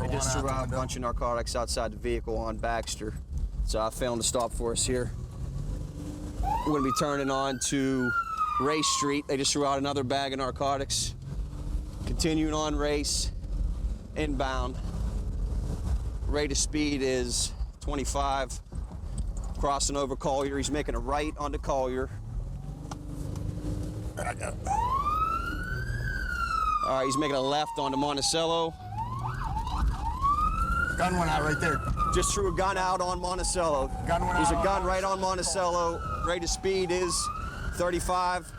They just threw out a bunch of narcotics outside the vehicle on Baxter. So I found a stop for us here. We're gonna be turning on to Race Street. They just threw out another bag of narcotics. Continuing on Race, inbound. Rate of speed is 25. Crossing over Collier. He's making a right onto Collier.
I got it.
All right, he's making a left onto Monticello.
Gun went out right there.
Just threw a gun out on Monticello. There's a gun right on Monticello. Rate of speed is 35.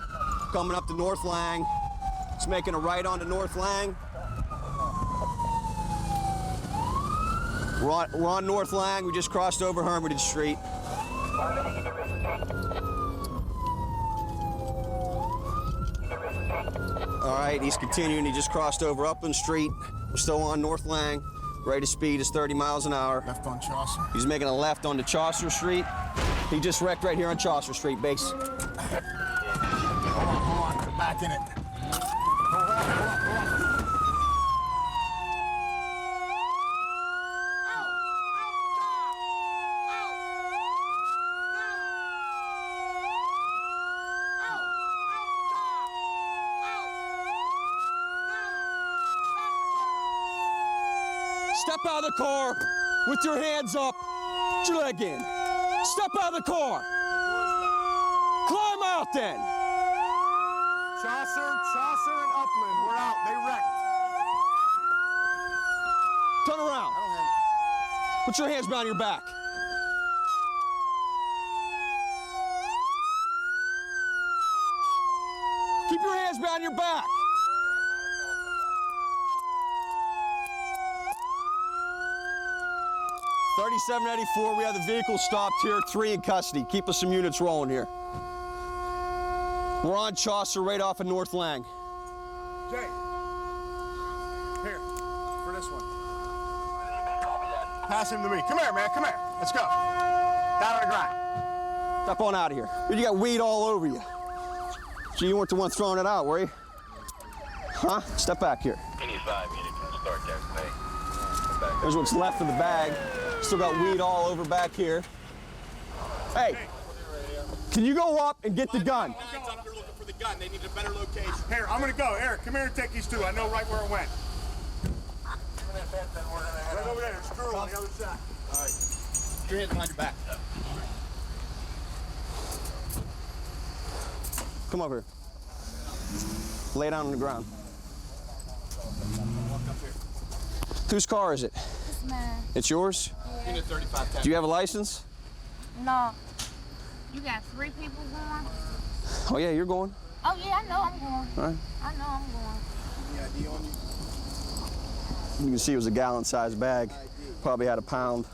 Coming up to North Lang. He's making a right onto North Lang. We're on North Lang. We just crossed over Hermitage Street. All right, he's continuing. He just crossed over Upland Street. We're still on North Lang. Rate of speed is 30 miles an hour.
Left on Chaucer.
He's making a left onto Chaucer Street. He just wrecked right here on Chaucer Street, base.
Hold on. Get back in it. Hold on.
Step out of the car with your hands up. Put your leg in. Step out of the car. Climb out then.
Chaucer and Upland, we're out. They wrecked.
Turn around. Put your hands behind your back. Keep your hands behind your back. $37.84. We have the vehicle stopped here. 3 in custody. Keep us some units rolling here. We're on Chaucer, right off of North Lang.
Jay, here, for this one. Pass him to me. Come here, man, come here. Let's go. Down on the ground.
Step on out of here. You got weed all over you. So you weren't the one throwing it out, were you? Huh? Step back here.
Any 5 minutes from start that thing.
There's what's left of the bag. Still got weed all over back here. Hey, can you go up and get the gun?
They need a better location. Here, I'm gonna go. Eric, come here and take these two. I know right where it went. Right over there. Screw on the other side. All right. Put your hands behind your back.
Come over here. Lay down on the ground. Whose car is it?
It's mine.
It's yours?
Yeah.
Unit 3510.
Do you have a license?
No. You got 3 people going?
Oh yeah, you're going.
Oh yeah, I know I'm going.
All right.
I know I'm going.
Any ID on you?
You can see it was a gallon-sized bag. Probably had a pound.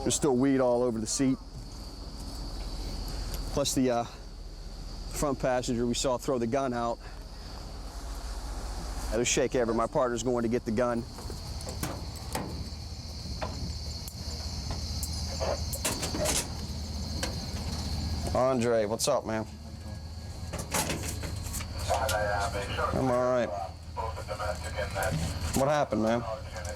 There's still weed all over the seat. Plus the front passenger we saw throw the gun out. There's Shake Everett. My partner's going to get the gun. Andre, what's up, man? I'm all right. What happened, man?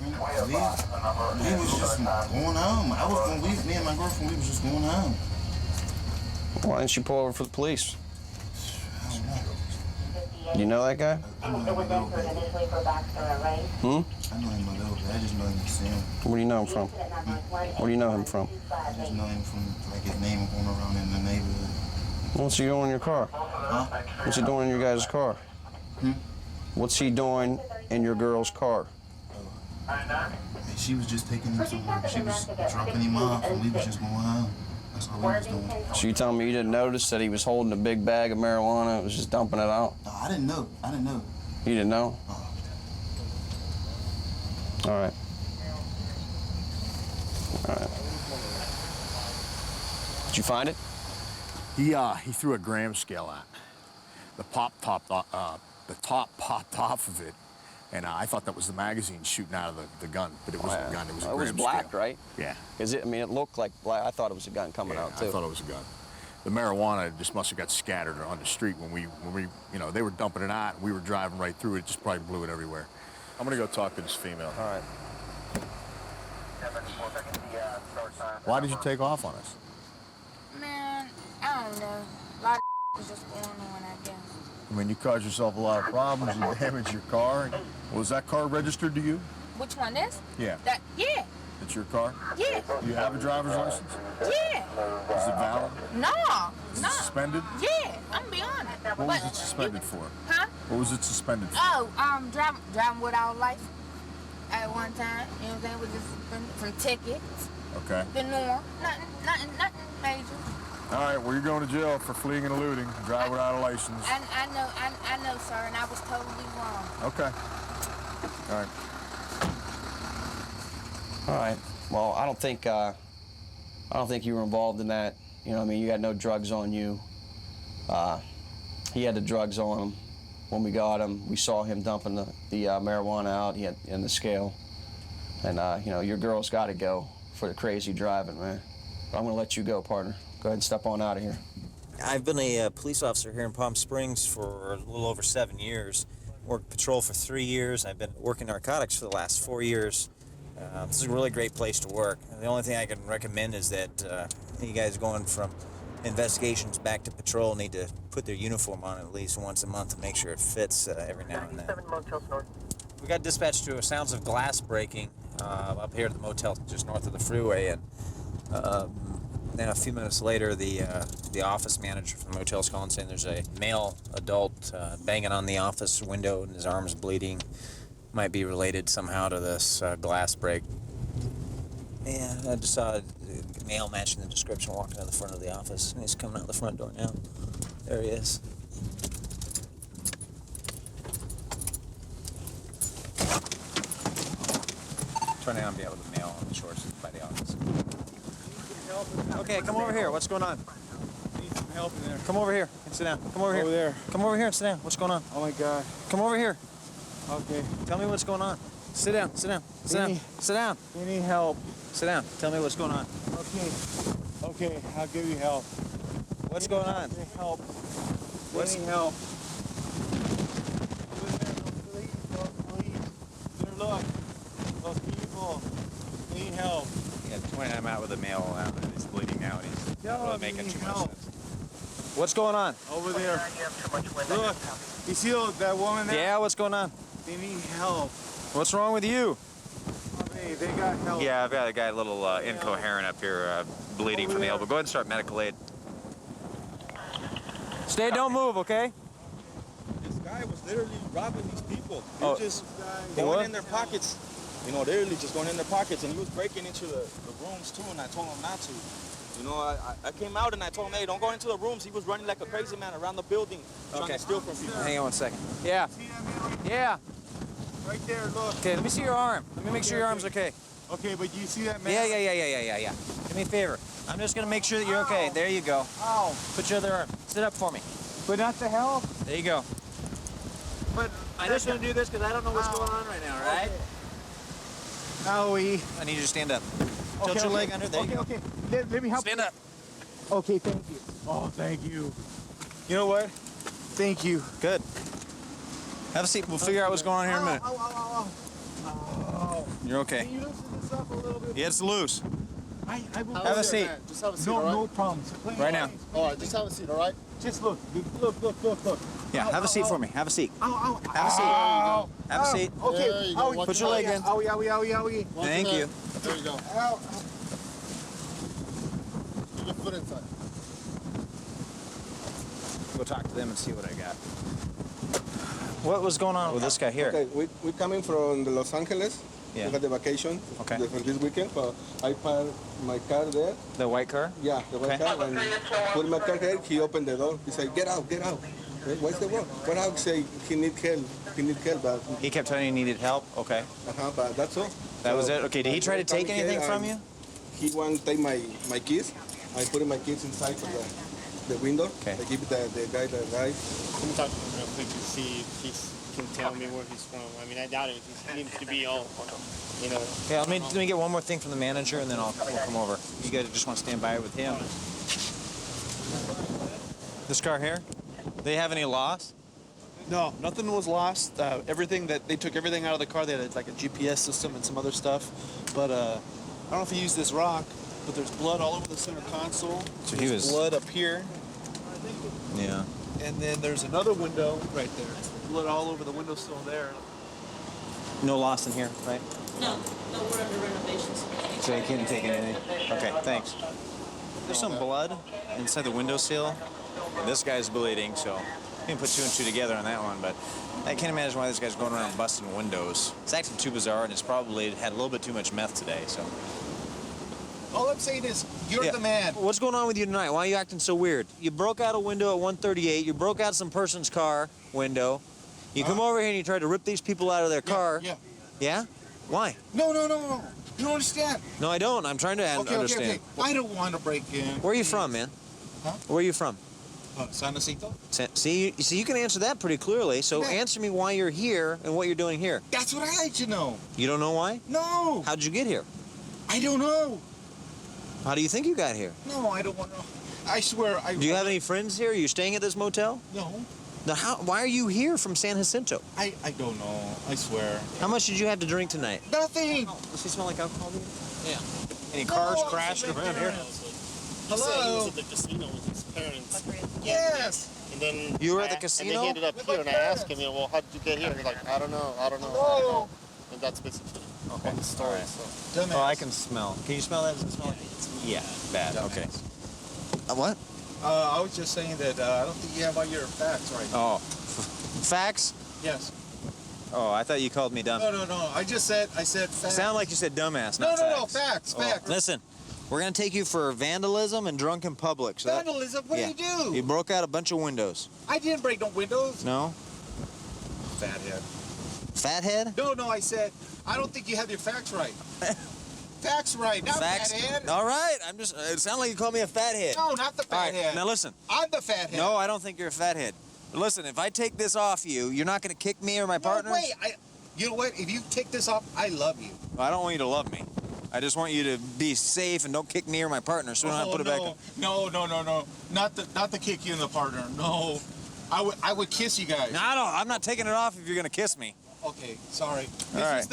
We was just going home. I was going with me and my girlfriend. We was just going home.
Why didn't you pull over for the police? You know that guy?
I know him a little bit.
Hmm?
I know him a little bit. I just know him to see him.
Where do you know him from? Where do you know him from?
I just know him from like his name going around in the neighborhood.
What's he doing in your car?
Huh?
What's he doing in your guys' car? What's he doing in your girl's car?
She was just taking him somewhere. She was dropping him off, and we was just going home. That's all we was doing.
So you telling me you didn't notice that he was holding a big bag of marijuana and was just dumping it out?
No, I didn't know. I didn't know.
You didn't know? All right. All right. Did you find it?
He threw a gram scale at me. The top popped off of it, and I thought that was the magazine shooting out of the gun, but it wasn't a gun. It was a gram
It was black,
scale.
right?
Yeah.
Is it? I mean, it looked like black. I thought it was a gun coming out too.
I thought it was a gun. The marijuana just must have got scattered on the street when we, you know, they were dumping it out, and we were driving right through it. It just probably blew it everywhere. I'm gonna go talk to this female.
All right.
Why did you take off on us?
Man, I don't know. A lot of was just going on, I guess.
I mean, you caused yourself a lot of problems. You damaged your car. Was that car registered to you?
Which one is?
Yeah.
Yeah.
It's your car?
Yeah.
You have a driver's license?
Yeah.
Is it valid?
No.
Is it suspended?
Yeah, I'm be honest.
What was it suspended for?
Huh?
What was it suspended for?
Oh, driving without license at one time. You know what I'm saying? Was just for tickets.
Okay.
The norm. Nothing major.
All right, well, you're going to jail for fleeing and eluding, drive without a license.
I know, sir, and I was totally wrong.
Okay. All right.
All right. Well, I don't think you were involved in that. You know, I mean, you got no drugs on you. He had the drugs on him. When we got him, we saw him dumping the marijuana out. He had in the scale. And you know, your girl's got to go for the crazy driving, man. But I'm gonna let you go, partner. Go ahead and step on out of here.
I've been a police officer here in Palm Springs for a little over 7 years. Worked patrol for 3 years. I've been working narcotics for the last 4 years. This is a really great place to work. The only thing I can recommend is that you guys going from investigations back to patrol need to put their uniform on at least once a month to make sure it fits every now and then. We got dispatched to sounds of glass breaking up here at the motel just north of the freeway, and then a few minutes later, the office manager from the motel's calling saying there's a male adult banging on the office window and his arm's bleeding. Might be related somehow to this glass break. Yeah, I just saw a male matching the description walking to the front of the office, and he's coming out the front door now. There he is. Turning on, be able to mail on the shorts by the office. Okay, come over here. What's going on?
Need some help in there.
Come over here and sit down. Come over here.
Over there.
Come over here and sit down. What's going on?
Oh my God.
Come over here.
Okay.
Tell me what's going on. Sit down. Sit down. Sit down. Sit down.
We need help.
Sit down. Tell me what's going on.
Okay. Okay, I'll give you help.
What's going on?
We need help.
What's
We need help. Over there, those police. There, look. Those people. We need help.
Yeah, 20, I'm out with a male and he's bleeding now and he's not really making too much sense. What's going on?
Over there. Look. You see that woman there?
Yeah, what's going on?
They need help.
What's wrong with you?
Hey, they got help.
Yeah, I've got a guy a little incoherent up here, bleeding from the elbow. Go ahead and start medical aid. Stay, don't move, okay?
This guy was literally robbing these people.
Oh.
They're just going in their pockets. You know, they're really just going in their pockets, and he was breaking into the rooms too, and I told him not to. You know, I came out and I told him, hey, don't go into the rooms. He was running like a crazy man around the building, trying to steal from people.
Hang on 1 second. Yeah. Yeah.
Right there, look.
Okay, let me see your arm. Let me make sure your arm's okay.
Okay, but you see that man?
Yeah. Do me a favor. I'm just gonna make sure that you're okay. There you go.
Ow.
Put your other arm. Sit up for me.
But not to help.
There you go.
But
I'm just gonna do this because I don't know what's going on right now, all right?
Owie.
I need you to stand up. Tilt your leg under. There you go.
Okay. Let me help.
Stand up.
Okay, thank you. Oh, thank you. You know what? Thank you.
Good. Have a seat. We'll figure out what's going on here in a minute. You're okay.
Can you loosen this up a little bit?
Yeah, it's loose.
I will
Have a seat.
Just have a seat, all right? No problems.
Right now.
All right, just have a seat, all right? Just look. Look.
Yeah, have a seat for me. Have a seat.
Ow.
Have a seat. Have a seat.
Okay.
Put your leg in.
Owie.
Thank you.
There you go. Ow. Put your foot inside.
Go talk to them and see what I got. What was going on with this guy here?
Okay, we're coming from the Los Angeles.
Yeah.
We got the vacation
okay.
For this weekend. So I parked my car there.
The white car?
Yeah, the white car. And put my car here. He opened the door. He said, "Get out." What's the word? What I would say, he need help. But
he kept telling you he needed help. Okay.
But that's all.
That was it. Okay. Did he try to take anything from you?
He wanted to take my keys. I put my keys inside of the window.
Okay.
I give it the guy the ride.
Let me talk to him real quick to see if he can tell me where he's from. I mean, I doubt it. He needs to be all, you know.
Okay, let me get one more thing from the manager, and then we'll come over. You guys just want to stand by with him. This car here, they have any loss?
No, nothing was lost. Everything that they took everything out of the car. They had like a GPS system and some other stuff. But I don't know if he used this rock, but there's blood all over the center console.
So
there's blood up here.
Yeah.
And then there's another window right there. Blood all over the window still there.
No loss in here, right?
No, we're under renovations.
So you couldn't take anything? Okay, thanks. There's some blood inside the windowsill. This guy's bleeding, so you can put 2 and 2 together on that one, but I can't imagine why this guy's going around busting windows. It's acting too bizarre, and it's probably had a little bit too much meth today, so.
All I'm saying is, you're the man.
What's going on with you tonight? Why are you acting so weird? You broke out a window at 138. You broke out some person's car window. You come over here and you try to rip these people out of their car.
Yeah.
Yeah? Why?
No. You don't understand.
No, I don't. I'm trying to understand.
Okay. I don't want to break in.
Where are you from, man?
Huh?
Where are you from?
San Jacinto.
See, you can answer that pretty clearly. So answer me why you're here and what you're doing here.
That's what I like to know.
You don't know why?
No.
How'd you get here?
I don't know.
How do you think you got here?
No, I don't want to know. I swear.
Do you have any friends here? Are you staying at this motel?
No.
Now, why are you here from San Jacinto?
I don't know. I swear.
How much did you have to drink tonight?
Nothing.
Does he smell like alcohol to you?
Yeah.
Any cars crashed around here?
He said he was at the casino with his parents.
Yes.
And then
you were at the casino?
And then he ended up here, and I asked him, well, how did you get here? He's like, I don't know. And that's basically the story.
Right.
So.
Oh, I can smell. Can you smell that? Does it smell like yeah, bad. Okay. What?
I was just saying that I don't think you have all your facts right.
Oh, facts?
Yes.
Oh, I thought you called me dumb.
No. I said facts.
Sound like you said dumbass, not
No,
facts.
Facts.
Listen, we're gonna take you for vandalism and drunk in public. So
vandalism? What did you do?
You broke out a bunch of windows.
I didn't break no windows.
No.
Fathead.
Fathead?
No. I said I don't think you have your facts right. Facts right, not
facts.
fathead.
All right, it sounded like you called me a fathead.
No, not the fathead.
All right, now listen.
I'm the fathead.
No, I don't think you're a fathead. Listen, if I take this off you, you're not going to kick me or my partner?
Wait, you know what? If you take this off, I love you.
I don't want you to love me. I just want you to be safe and don't kick me or my partner, so we don't have to put it back on.
No. Not to kick you and the partner. No. I would kiss you guys.
No, I'm not taking it off if you're going to kiss me.
Okay, sorry.
All right.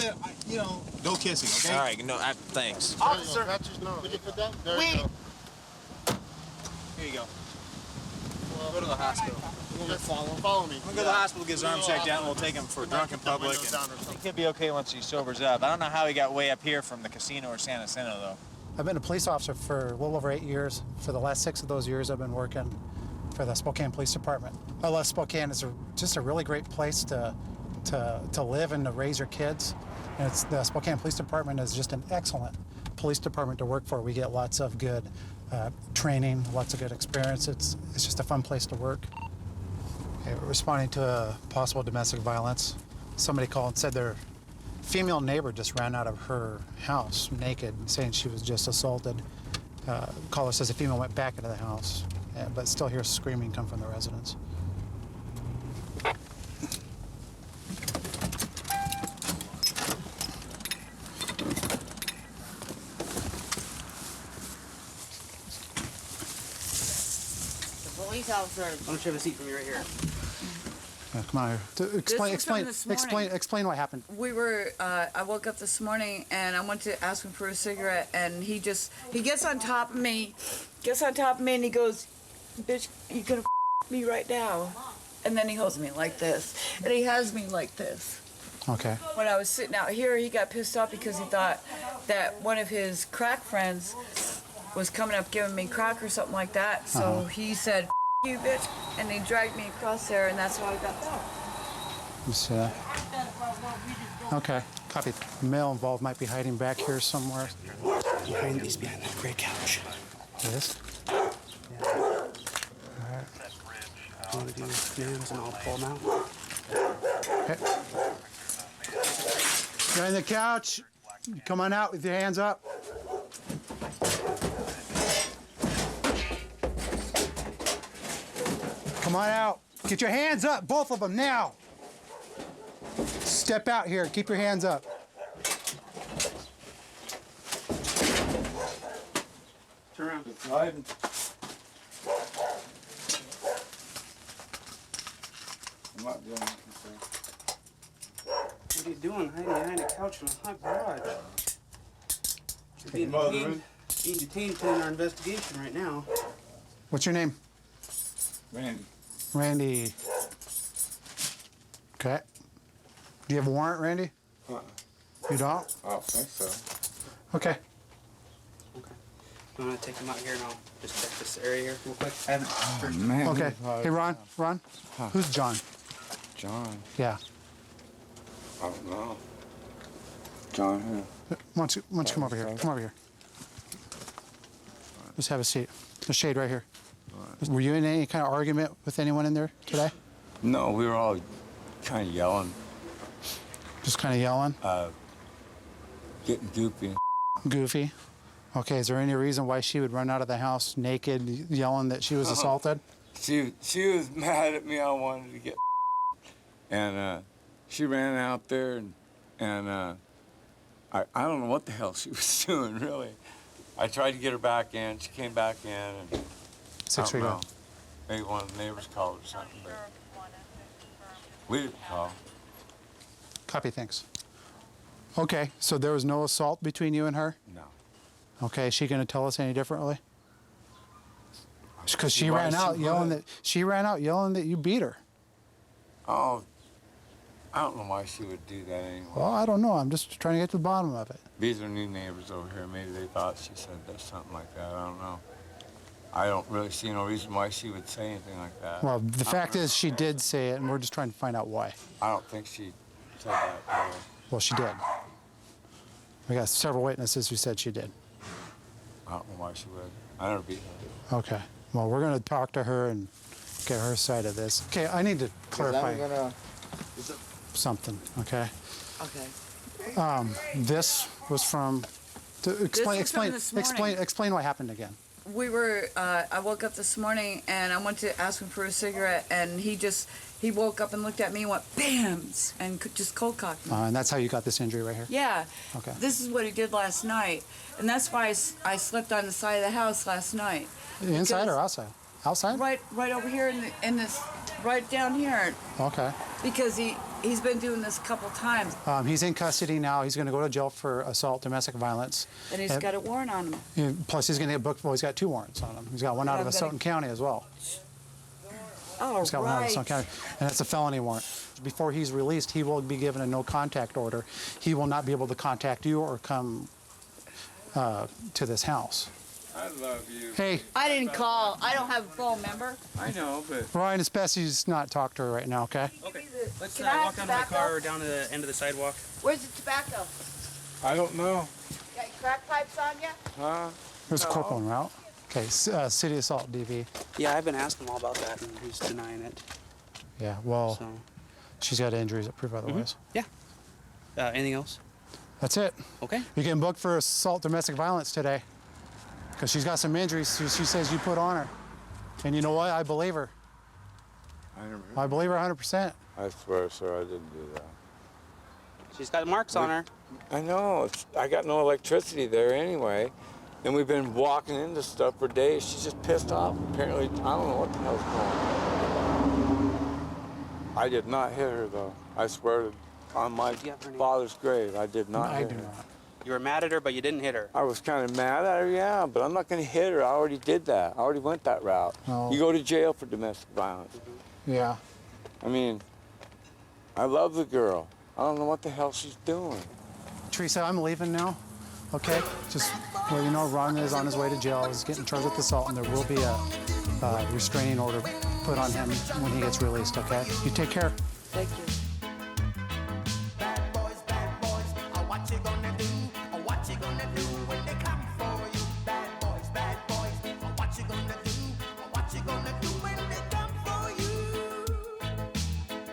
No kissing, okay?
All right, no, thanks.
Officer.
Would you put that? There
Wait.
you go.
Here you go. Go to the hospital.
Follow me.
We'll go to the hospital, get his arm checked out, and we'll take him for drunk in public. He could be okay once he sobers up. I don't know how he got way up here from the casino or San Jacinto, though.
I've been a police officer for a little over 8 years. For the last 6 of those years, I've been working for the Spokane Police Department. I love Spokane. It's just a really great place to to live and to raise your kids. And it's, the Spokane Police Department is just an excellent police department to work for. We get lots of good training, lots of good experience. It's just a fun place to work. Okay, we're responding to a possible domestic violence. Somebody called and said their female neighbor just ran out of her house naked, saying she was just assaulted. Caller says the female went back into the house, but still hears screaming come from the residents.
Police officer. Why don't you have a seat for me right here?
Come on here. Explain what happened.
We were, I woke up this morning and I went to ask him for a cigarette and he gets on top of me, and he goes, bitch, you gonna me right now? And then he holds me like this, and he has me like this.
Okay.
When I was sitting out here, he got pissed off because he thought that one of his crack friends was coming up giving me crack or something like that. So he said, you bitch, and he dragged me across there, and that's how I got that.
Let's, okay, copy. The male involved might be hiding back here somewhere.
He's behind that gray couch.
Yes.
All right. You want to do his commands and I'll pull him out?
Okay. Behind the couch. Come on out with your hands up. Come on out. Get your hands up, both of them, now. Step out here. Keep your hands up.
Turn around. I'm not doing anything. What are you doing hiding behind a couch in a hot garage? You're being detained pending our investigation right now.
What's your name?
Randy.
Randy. Okay. Do you have a warrant, Randy? You don't?
I don't think so.
Okay.
I'm gonna take him out here and I'll just check this area here real quick. I haven't.
Okay. Hey, Ron. Who's John?
John?
Yeah.
I don't know. John who?
Why don't you come over here? Come over here. Just have a seat. The shade right here. Were you in any kind of argument with anyone in there today?
No, we were all kind of yelling.
Just kind of yelling?
Getting goofy.
Goofy? Okay, is there any reason why she would run out of the house naked, yelling that she was assaulted?
She was mad at me. I wanted to get and she ran out there and I don't know what the hell she was doing, really. I tried to get her back in. She came back in and
6 feet up.
Maybe one of the neighbors called or something, but we didn't call.
Copy, thanks. Okay, so there was no assault between you and her?
No.
Okay, is she going to tell us any differently? Because she ran out yelling that you beat her.
Oh, I don't know why she would do that anyway.
Well, I don't know. I'm just trying to get to the bottom of it.
These are new neighbors over here. Maybe they thought she said that, something like that. I don't know. I don't really see no reason why she would say anything like that.
Well, the fact is she did say it, and we're just trying to find out why.
I don't think she said that. Really.
Well, she did. We got several witnesses who said she did.
I don't know why she would. I never beat her.
Okay. Well, we're going to talk to her and get her side of this. Okay, I need to clarify something, okay?
Okay.
This was from... Explain what happened again.
We were, I woke up this morning and I went to ask him for a cigarette and he woke up and looked at me and went BAMS and just cold cocked me.
And that's how you got this injury right here?
Yeah.
Okay.
This is what he did last night. And that's why I slept on the side of the house last night.
Inside or outside? Outside?
Right over here in this, right down here.
Okay.
Because he's been doing this a couple times.
He's in custody now. He's going to go to jail for assault, domestic violence.
And he's got a warrant on him.
Plus, he's going to get booked. Well, he's got 2 warrants on him. He's got one out of Assaulton County as well.
Oh,
he's got one out of Assaulton County, and that's a felony warrant. Before he's released, he will be given a no contact order. He will not be able to contact you or come to this house.
I love you.
Hey.
I didn't call. I don't have a phone, remember?
I know, but...
Ryan, it's best you just not talk to her right now, okay?
Okay. Let's
Can I have
walk down to my
tobacco?
car or down to the end of the sidewalk.
Where's the tobacco?
I don't know.
Got your crack pipes on you?
Huh?
There's a corporal en route. Okay, city assault DV.
Yeah, I've been asking him all about that, and he's denying it.
Yeah, well,
So.
she's got injuries that prove otherwise.
Yeah. Anything else?
That's it.
Okay.
You're getting booked for assault domestic violence today. Because she's got some injuries she says you put on her. And you know what? I believe her. I believe her 100%.
I swear, sir, I didn't do that.
She's got marks on her.
I know. I got no electricity there anyway. And we've been walking into stuff for days. She's just pissed off. Apparently, I don't know what the hell's going on. I did not hit her, though. I swear to, on my father's grave, I did not hit her.
You were mad at her, but you didn't hit her.
I was kind of mad at her, yeah, but I'm not going to hit her. I already did that. I already went that route.
Oh.
You go to jail for domestic violence.
Yeah.
I mean, I love the girl. I don't know what the hell she's doing.
Teresa, I'm leaving now. Okay? Just let you know, Ron is on his way to jail. He's getting charged with assault, and there will be a restraining order put on him when he gets released, okay? You take care.
Thank you.